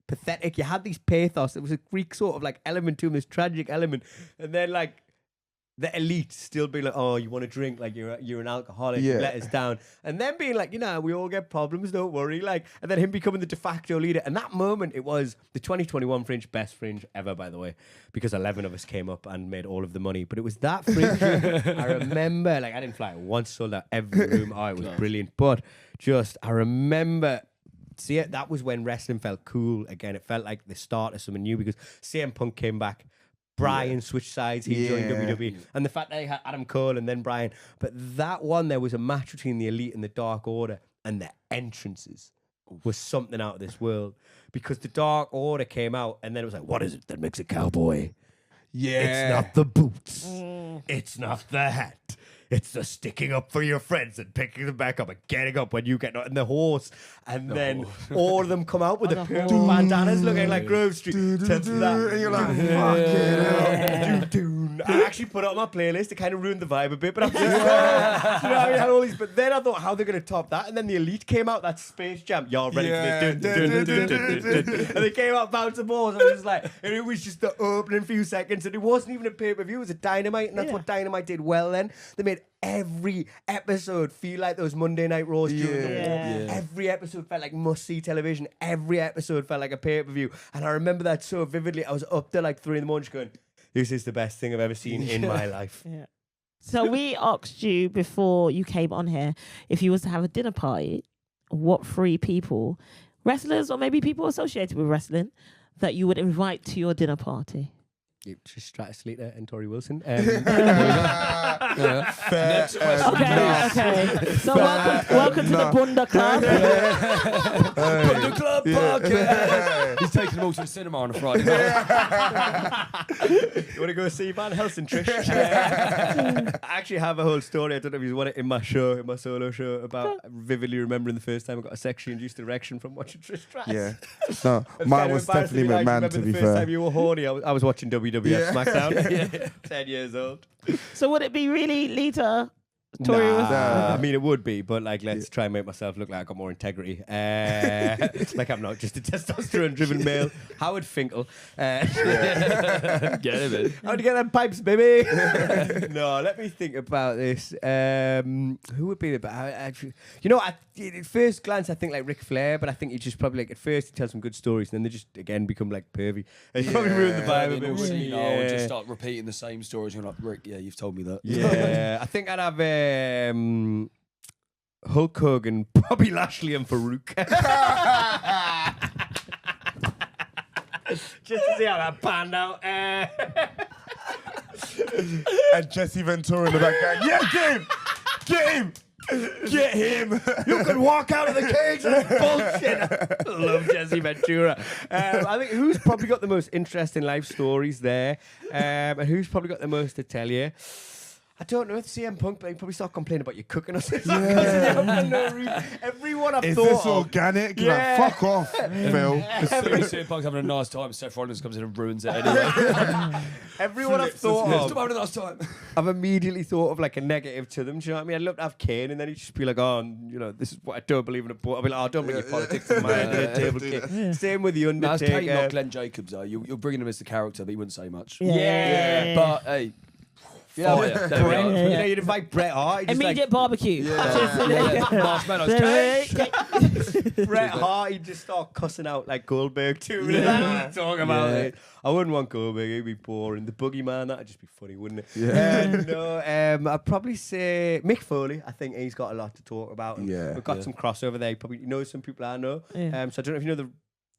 Speaker 1: pathetic. You had these pathos. There was a Greek sort of like element to him, this tragic element. And then like the Elite still being like, oh, you want to drink, like you're an alcoholic, you let us down. And then being like, we all get problems, don't worry. Like, and then him becoming the de facto leader. And that moment, it was the 2021 Fringe, best Fringe ever, by the way, because 11 of us came up and made all of the money. But it was that Fringe. I remember, like, I didn't fly once, sold out every room. Oh, it was brilliant. But I remember... See, that was when wrestling felt cool again. It felt like the start of something new because CM Punk came back. Brian switched sides, he joined WWE. And the fact that he had Adam Cole and then Brian. But that one, there was a match between the Elite and the Dark Order, and their entrances was something out of this world. Because the Dark Order came out, and then it was like, what is it that makes a cowboy?
Speaker 3: Yeah.
Speaker 1: It's not the boots. It's not the hat. It's the sticking up for your friends and picking them back up and getting up when you get on the horse. And then all of them come out with the purple bandanas looking like Grove Street. And
Speaker 3: you're like, fuck it.
Speaker 1: I actually put it on my playlist. It kind of ruined the vibe a bit, but I'm just I had all these. But then I thought, how they're going to top that? And then the Elite came out, that Space Jam. Y'all ready for this? And they came out bouncing balls. And I was like, and it was just the opening few seconds. And it wasn't even a pay-per-view. It was a Dynamite. And that's what Dynamite did well then. They made every episode feel like those Monday Night Raws during the war. Every episode felt like must-see television. Every episode felt like a pay-per-view. And I remember that so vividly. I was up there like 3 in the morning just going, this is the best thing I've ever seen in my life.
Speaker 2: So we asked you before you came on here, if you was to have a dinner party, what 3 people, wrestlers or maybe people associated with wrestling, that you would invite to your dinner party?
Speaker 1: Just Stratus Slater and Tori Wilson.
Speaker 2: Okay. So welcome to the Bunda Club.
Speaker 4: Bunda Club podcast. He's taking them all to the cinema on a Friday night.
Speaker 1: You want to go see Van Helsing, Trish? I actually have a whole story. I don't know if you want it in my solo show, about vividly remembering the first time I got a sexually induced erection from watching Trish Stratus.
Speaker 3: Yeah. No, mine was Stephanie McMahon, to be fair.
Speaker 1: The first time you were horny, I was watching WWF SmackDown. 10 years old.
Speaker 2: So would it be really Lita Tory was.
Speaker 1: I mean, it would be, but like, let's try and make myself look like I got more integrity. Like I'm not just a testosterone-driven male. Howard Finkel. Get
Speaker 4: him in.
Speaker 1: How'd you get them pipes, baby? No, let me think about this. Who would be the? At first glance, I think like Ric Flair, but I think he just probably like at first he tells some good stories, and then they just again become like pervy. And you probably ruin the vibe a bit. Wouldn't you?
Speaker 4: And just start repeating the same stories. You're like, Rick, yeah, you've told me that.
Speaker 1: Yeah, I think I'd have Hulk Hogan, Bobby Lashley, and Farouk. Just to see how that panned out.
Speaker 3: And Jesse Ventura in the back going, yeah, get him! Get him!
Speaker 1: You can walk out of the cage. That's bullshit. I love Jesse Ventura. I think who's probably got the most interesting life stories there, and who's probably got the most to tell you. I don't know if CM Punk, but he probably start complaining about you cooking or something. Everyone I've
Speaker 3: Is
Speaker 1: thought
Speaker 3: this
Speaker 1: of.
Speaker 3: organic?
Speaker 1: Yeah.
Speaker 3: Like, fuck off, Phil.
Speaker 4: CM Punk's having a nice time. Seth Rollins comes in and ruins it anyway.
Speaker 1: Everyone I've thought of.
Speaker 4: Stop having a nice time.
Speaker 1: I've immediately thought of like a negative to them. Do you know what I mean? I'd love to have Kane, and then he'd just be like, "Oh, this is what I don't believe in." I'll be like, "Oh, don't bring your politics to my table."
Speaker 3: Yeah.
Speaker 1: Same with the
Speaker 4: No, it's Kane, not
Speaker 1: Undertaker.
Speaker 4: Glenn Jacobs, though. You're bringing him as the character, but he wouldn't say much.
Speaker 1: Yeah.
Speaker 4: But, hey, fire. There we are.
Speaker 1: You know, you'd invite Bret Hart. he'd just,
Speaker 2: Immediate barbecue.
Speaker 4: Marshmallows.
Speaker 1: Bret Hart, he'd just start cussing out like Goldberg too. I don't want to talk about it. I wouldn't want Goldberg. He'd be boring. The Boogeyman, that'd just be funny, wouldn't it?
Speaker 3: Yeah.
Speaker 1: I'd probably say Mick Foley. I think he's got a lot to talk about. And
Speaker 3: Yeah.
Speaker 1: we've got some crossover there. You probably know some people I know.
Speaker 2: Yeah.
Speaker 1: So I don't know if you know the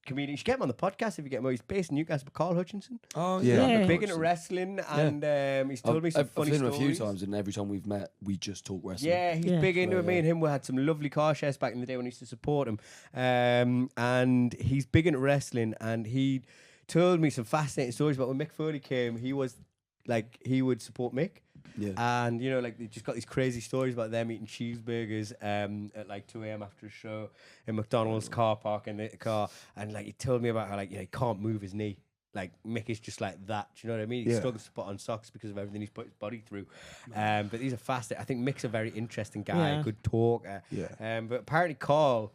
Speaker 1: comedian. You should get him on the podcast if you get him. He's based in Newcastle, but Carl Hutchinson.
Speaker 4: Oh,
Speaker 3: Yeah.
Speaker 1: Big into wrestling, and he's told me some funny
Speaker 4: I've seen
Speaker 1: stories.
Speaker 4: him a few times, and every time we've met, we just talk wrestling.
Speaker 1: Yeah, he's big into it. Me and him, we had some lovely car shares back in the day when I used to support him. And he's big into wrestling, and he told me some fascinating stories about when Mick Foley came. He was like, he would support Mick.
Speaker 4: Yeah.
Speaker 1: And, like, they just got these crazy stories about them eating cheeseburgers at like 2 a.m. after a show in McDonald's car park in the car. And, like, he told me about how, like, he can't move his knee. Like, Mick is just like that. Do you know what I mean? He struggles to put on socks because of everything he's put his body through. But these are fascinating. I think Mick's a very interesting guy, a good talker.
Speaker 3: Yeah.
Speaker 1: But apparently Carl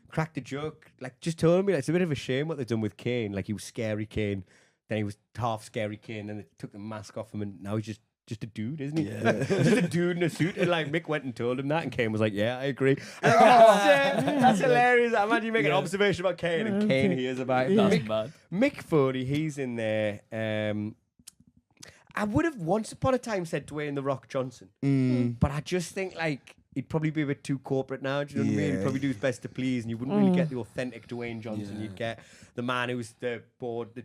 Speaker 1: cracked a joke, like, just told me, like, it's a bit of a shame what they've done with Kane. Like, he was scary Kane, then he was half scary Kane, and they took the mask off him, and now he's just a dude, isn't he? Yeah. Just a dude in a suit. And like Mick went and told him that, and Kane was like, "Yeah, I agree." And that's hilarious. I imagine you make an observation about Kane, and Kane hears about it.
Speaker 4: That's
Speaker 1: Mick Foley, he's in there. I would have once upon a time said Dwayne The Rock Johnson, but I just think like he'd probably be a bit too corporate now. Do you know what I mean? He'd probably do his best to please, and you wouldn't really get the authentic Dwayne Johnson. You'd get the man who's the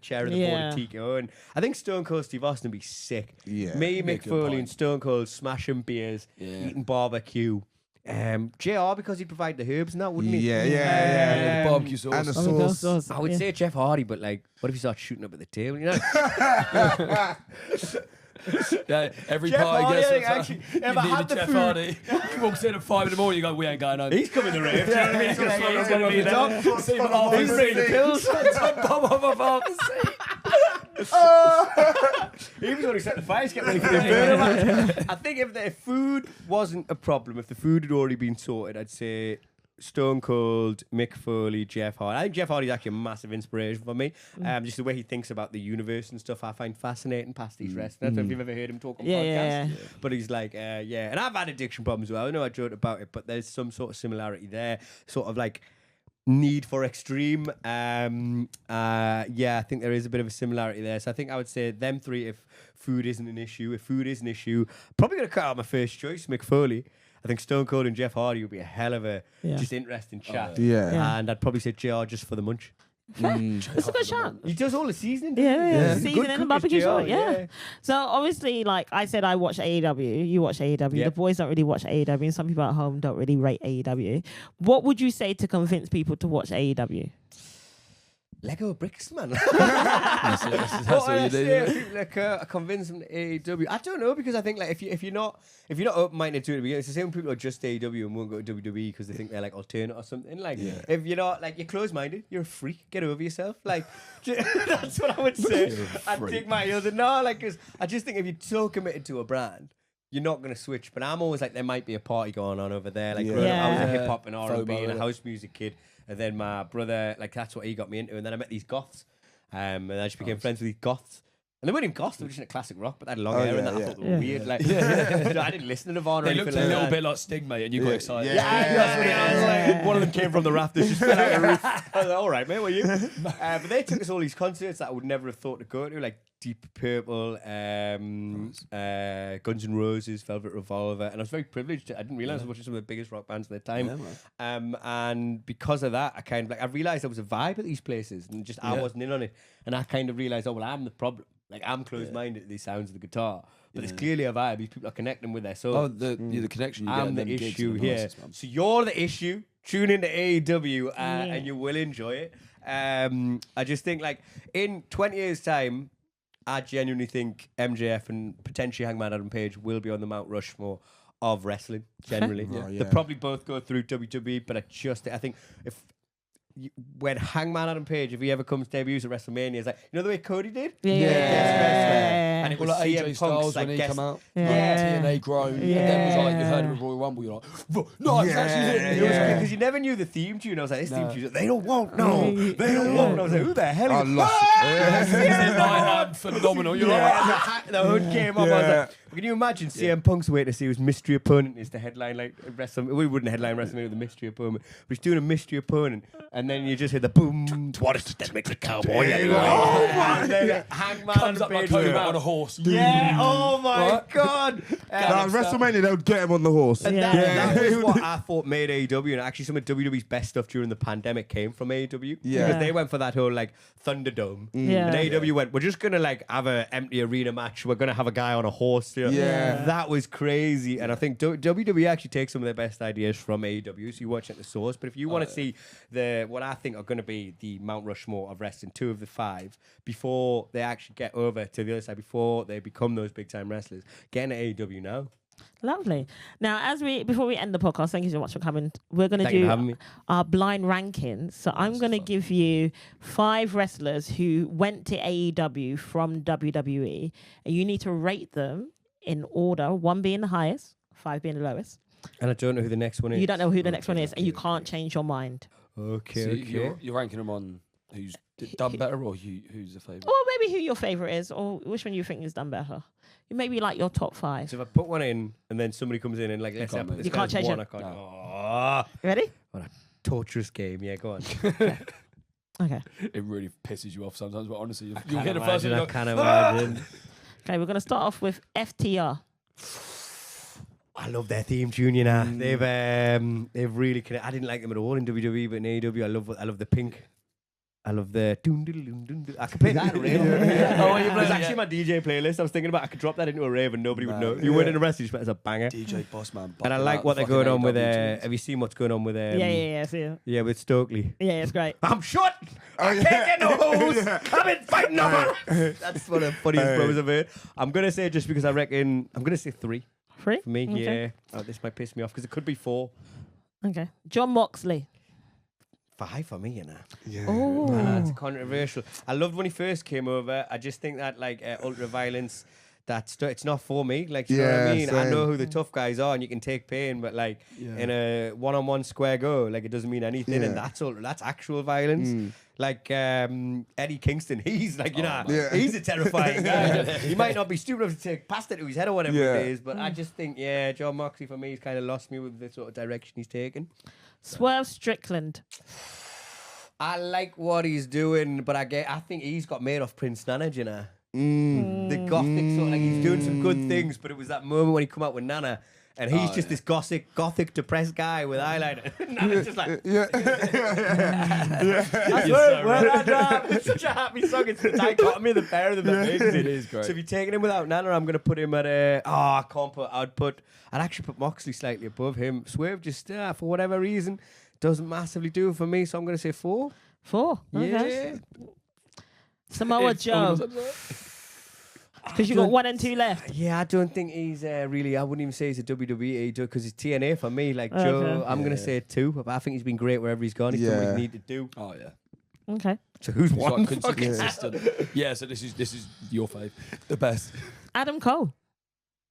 Speaker 1: chair of the board of TKO. And I think Stone Cold Steve Austin would be sick.
Speaker 3: Yeah.
Speaker 1: Me, Mick Foley, and Stone Cold smashing beers, eating barbecue. JR, because he'd provide the herbs and that, wouldn't he?
Speaker 3: Yeah.
Speaker 4: The barbecue sauce.
Speaker 3: And the sauce.
Speaker 1: I would say Jeff Hardy, but like, what if he starts shooting up at the table, you know?
Speaker 4: Every
Speaker 1: Jeff
Speaker 4: party
Speaker 1: Hardy,
Speaker 4: gets
Speaker 1: I think, actually, if I had the
Speaker 4: Jeff
Speaker 1: food-
Speaker 4: Hardy. He walks in at 5 in the morning, you go, we ain't going home.
Speaker 1: He's coming the rave. Do you know what I mean? He's gonna be there.
Speaker 4: See him at
Speaker 1: He's bringing the pills. He was only set the fires, get ready for the burner match. I think if the food wasn't a problem, if the food had already been sorted, I'd say Stone Cold, Mick Foley, Jeff Hardy. I think Jeff Hardy's actually a massive inspiration for me. Just the way he thinks about the universe and stuff, I find fascinating past these wrestlers. I don't know if you've ever heard him talk on podcasts. But he's like, and I've had addiction problems as well. I know I joked about it, but there's some sort of similarity there. Sort of like need for extreme. I think there is a bit of a similarity there. So I think I would say them three if food isn't an issue. If food is an issue, probably going to cut out my first choice, Mick Foley. I think Stone Cold and Jeff Hardy would be a hell of a just interesting chat. And I'd probably say JR just for the munch.
Speaker 2: It's a good shot.
Speaker 1: He does all the seasoning.
Speaker 2: Seasoning and barbecue sauce. Yeah. So obviously, like I said, I watch AEW. You watch AEW.
Speaker 1: Yep.
Speaker 2: The boys don't really watch AEW, and some people at home don't really rate AEW. What would you say to convince people to watch AEW?
Speaker 1: Lego bricks, man.
Speaker 4: That's what you do.
Speaker 1: Like, I convince them to AEW. I don't know, because I think like if you're not open-minded to it, it's the same with people who are just AEW and won't go to WWE because they think they're like alternate or something. Like if you're not like, you're closed-minded, you're a freak. Get over yourself. Like that's what I would say. I'd take my heels and no, like, 'cause I just think if you're so committed to a brand, you're not going to switch. But I'm always like, there might be a party going on over there. Like,
Speaker 3: Yeah.
Speaker 1: growing up, I was a
Speaker 2: Yeah.
Speaker 1: hip hop and R&B
Speaker 4: FOMO,
Speaker 1: and a
Speaker 4: yeah.
Speaker 1: house music kid. And then my brother, like, that's what he got me into. And then I met these goths. And I just became friends with these goths. And they weren't even goths, they were just in a classic rock, but they had long hair and that. I thought they were weird. Like, I didn't listen to Nirvana or
Speaker 4: They
Speaker 1: anything
Speaker 4: looked a
Speaker 1: like
Speaker 4: little
Speaker 1: that.
Speaker 4: bit like Sting, mate, and you got excited.
Speaker 1: Yeah, that's what it was. Like, one of them came from the rafters, just fell out of the roof. I was like, all right, mate, what are you? But they took us all these concerts that I would never have thought to go to, like Deep Purple, Guns N' Roses, Velvet Revolver, and I was very privileged. I didn't realize I was watching some of the biggest rock bands at the time.
Speaker 4: Yeah,
Speaker 1: And because of that, I kind of like I realized there was a vibe at these places, and just I wasn't in on it. And I kind of realized, oh well, I'm the problem. Like I'm closed-minded to these sounds of the guitar, but there's clearly a vibe. These people are connecting with their soul.
Speaker 4: Oh, the connection you get.
Speaker 1: I'm
Speaker 4: in
Speaker 1: the
Speaker 4: them gigs
Speaker 1: issue
Speaker 4: are
Speaker 1: here.
Speaker 4: nice, man.
Speaker 1: So you're the issue. Tune into AEW and you will enjoy it. I just think like in 20 years' time, I genuinely think MJF and potentially Hangman Adam Page will be on the Mount Rushmore of wrestling. Generally, they'll probably both go through WWE, but I think if. When Hangman Adam Page, if he ever comes debuts at WrestleMania, it's like, you know the way Cody did?
Speaker 2: Yeah.
Speaker 1: And it was
Speaker 4: Well, like
Speaker 1: CM
Speaker 4: AJ
Speaker 1: Punk's
Speaker 4: Styles
Speaker 1: like
Speaker 4: when he
Speaker 1: guest.
Speaker 4: come out,
Speaker 2: Yeah.
Speaker 4: TNA grown, and then was like, you heard him at Royal Rumble, you're like, no, it's actually him.
Speaker 1: Because you never knew the theme tune. I was like, this theme tune, they don't want, they don't want. And I was like, who the hell
Speaker 3: I
Speaker 1: is
Speaker 3: lost
Speaker 4: Phenomenal. You're like,
Speaker 1: yeah, the hood came up. I was like, can you imagine CM Punk's way to see his mystery opponent is to headline like WrestleMania? We wouldn't headline WrestleMania with a mystery opponent, but he's doing a mystery opponent, and then you just hear the boom. What is that makes a cowboy? And then Hangman
Speaker 4: comes up like Cody on a horse.
Speaker 1: Yeah. Oh my god.
Speaker 3: WrestleMania, they'll get him on the horse.
Speaker 1: And that was what I thought made AEW, and actually some of WWE's best stuff during the pandemic came from AEW.
Speaker 3: Yeah.
Speaker 1: Because they went for that whole like Thunderdome.
Speaker 2: Yeah.
Speaker 1: And AEW went, we're just gonna like have an empty arena match. We're gonna have a guy on a horse. You know?
Speaker 3: Yeah.
Speaker 1: That was crazy. And I think WWE actually takes some of their best ideas from AEW. So you watch it at the source. But if you want to see what I think are gonna be the Mount Rushmore of wrestling, 2 of the 5, before they actually get over to the other side, before they become those big time wrestlers, get into AEW now.
Speaker 2: Lovely. Now, before we end the podcast, thank you so much for coming. We're going to
Speaker 1: Thank you for
Speaker 2: do
Speaker 1: having me.
Speaker 2: our blind rankings. So I'm going to give you 5 wrestlers who went to AEW from WWE, and you need to rate them in order, 1 being the highest, 5 being the lowest.
Speaker 1: And I don't know who the next one is.
Speaker 2: You don't know who the next one is, and you can't change your mind.
Speaker 1: Okay,
Speaker 4: So
Speaker 1: okay.
Speaker 4: you're ranking them on who's done better or who's the favourite?
Speaker 2: Or maybe who your favourite is, or which one you think has done better. Maybe like your top 5.
Speaker 1: So if I put one in and then somebody comes in and like, let's
Speaker 4: can't
Speaker 1: say
Speaker 4: move.
Speaker 1: this
Speaker 2: You can't
Speaker 1: guy's
Speaker 2: change
Speaker 1: one,
Speaker 2: it.
Speaker 1: I can't.
Speaker 4: No.
Speaker 1: Oh,
Speaker 2: Ready?
Speaker 1: what a torturous game. Yeah, go on.
Speaker 2: Okay.
Speaker 4: It really pisses you off sometimes, but honestly, you'll
Speaker 1: Can't
Speaker 4: get the first
Speaker 1: imagine,
Speaker 4: one.
Speaker 1: I
Speaker 4: You go,
Speaker 1: can't imagine.
Speaker 2: Okay, we're going to start off with FTR.
Speaker 1: I love their theme tune, you know. They've really connected. I didn't like them at all in WWE, but in AEW, I love the pink. I love the doon doon doon doon doon. I could play that in a rave. It's actually my DJ playlist. I was thinking about I could drop that into a rave and nobody would know. You weren't in a wrestling, but it's a banger.
Speaker 4: DJ Bossman.
Speaker 1: And I like what they're going on with. Have you seen what's going on with?
Speaker 2: Yeah. See you.
Speaker 1: Yeah, with Stokely.
Speaker 2: Yeah, it's great.
Speaker 1: I'm short. I can't get no hose. I've been fighting over. That's one of the funniest promos I've heard. I'm gonna say just because I reckon I'm gonna say 3
Speaker 2: 3?
Speaker 1: for me.
Speaker 2: Okay.
Speaker 1: Yeah. Oh, this might piss me off because it could be 4.
Speaker 2: Okay. John Moxley.
Speaker 1: 5 for me, you know.
Speaker 3: Yeah.
Speaker 2: Oh.
Speaker 1: That's controversial. I loved when he first came over. I just think that like ultra violence, it's not for me. Like, you know what I mean? I know who the tough guys are, and you can take pain, but like in a one-on-one square go, like it doesn't mean anything, and that's actual violence. Like Eddie Kingston, he's like he's a terrifying guy. He might not be stupid enough to take past it to his head or whatever it is, but I just think John Moxley for me has kind of lost me with the sort of direction he's taken.
Speaker 2: Swerve Strickland.
Speaker 1: I like what he's doing, but I think he's got made off Prince Nana, you know. The gothic sort of like he's doing some good things, but it was that moment when he come out with Nana, and he's just this gothic depressed guy with eyeliner. Nana's just like, I swear, where I drive. It's such a happy song. It's the dichotomy of the pair of them that makes it.
Speaker 4: It is great.
Speaker 1: So if you're taking him without Nana, I'm going to put him at I'd actually put Moxley slightly above him. Swerve just, for whatever reason, doesn't massively do it for me, so I'm going to say 4.
Speaker 2: 4. Okay.
Speaker 1: Yeah.
Speaker 2: Samoa Joe. Because you got 1 and 2 left.
Speaker 1: Yeah, I don't think he's really. I wouldn't even say he's a WWE because he's TNA for me. Like Joe, I'm gonna say 2, but I think he's been great wherever he's gone. He's done what he needed to do.
Speaker 4: Oh yeah.
Speaker 2: Okay.
Speaker 1: So who's
Speaker 4: He's
Speaker 1: one?
Speaker 4: like consistent. Yeah. So this is your fave, the best.
Speaker 2: Adam Cole.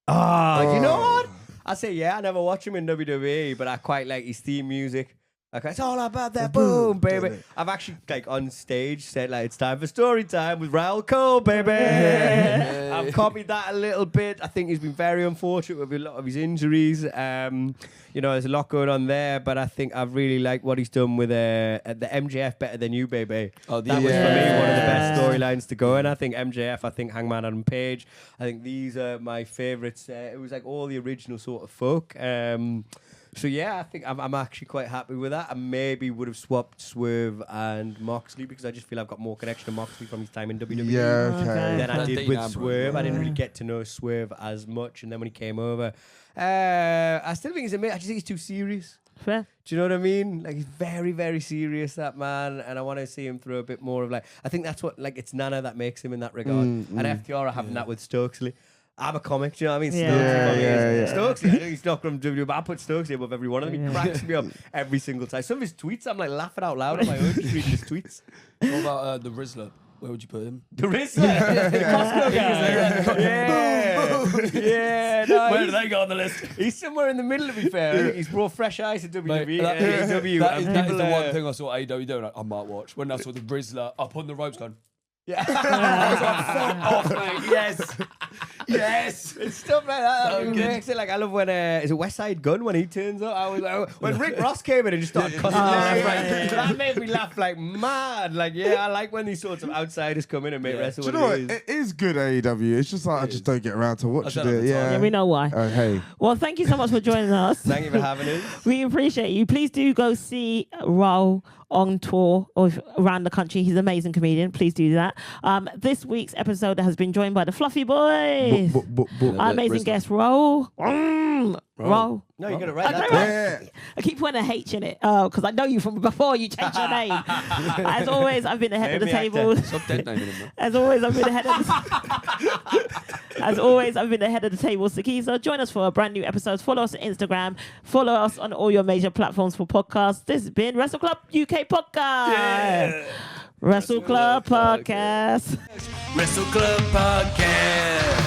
Speaker 1: You know what? I say, yeah, I never watch him in WWE, but I quite like his theme music. Like, it's all about that boom, baby. I've actually, like, on stage said, like, it's time for story time with Raul Kohli, baby. I've copied that a little bit. I think he's been very unfortunate with a lot of his injuries. There's a lot going on there, but I think I've really liked what he's done with the MJF Better Than You, baby. That was, for me, one of the best storylines to go in. I think MJF, I think Hangman Adam Page. I think these are my favourites. It was, like, all the original sort of folk. So yeah, I think I'm actually quite happy with that. I maybe would have swapped Swerve and Moxley because I just feel I've got more connection to Moxley from his time in WWE than I did with Swerve. I didn't really get to know Swerve as much, and then when he came over, I still think he's amazing. I just think he's too serious.
Speaker 2: Fair.
Speaker 1: Do you know what I mean? Like, he's very, very serious, that man, and I want to see him throw a bit more of, like, I think that's what, like, it's Nana that makes him in that regard. And FTR are having that with Stokesley. I'm a comic, do you know what I mean? Stokesley, I know he's not from WWE, but I put Stokesley above every one of them. He cracks me up every single time. Some of his tweets, I'm like laughing out loud on my own, just reading his tweets.
Speaker 4: What about the Rizzler? Where would you put him?
Speaker 1: The Rizzler? The Costco guy. Yeah. No,
Speaker 4: where do they go on the list?
Speaker 1: He's somewhere in the middle, to be fair. I think he's brought fresh eyes to WWE.
Speaker 4: That is the one thing I saw AEW doing. I might watch. When I saw the Rizzler up on the ropes going,
Speaker 1: yeah. I was like, fuck off, mate. Yes. It's stuff like that. Makes it like, I love when, is it West Side Gun when he turns up? I was like, when Rick Ross came in and just started cussing left, right. That made me laugh like mad. Like, I like when these sorts of outsiders come in and make wrestle.
Speaker 3: Do you know what? It is good AEW. It's just like I just don't get around to watching it.
Speaker 2: Yeah, we know why.
Speaker 3: Hey.
Speaker 2: Well, thank you so much for joining us.
Speaker 1: Thank you for having us.
Speaker 2: We appreciate you. Please do go see Raul on tour or around the country. He's an amazing comedian. Please do that. This week's episode has been joined by the Fluffy Boys. Our amazing guest, Raul. Raul.
Speaker 1: No, you got it right.
Speaker 2: I keep putting a H in it because I know you from before you changed your name. As always, I've been the head of the table. As always, I've been the head of the table, Sikisa. Join us for a brand new episode. Follow us on Instagram. Follow us on all your major platforms for podcasts. This has been WrestleClub UK Podcast. WrestleClub Podcast.
Speaker 1: WrestleClub Podcast.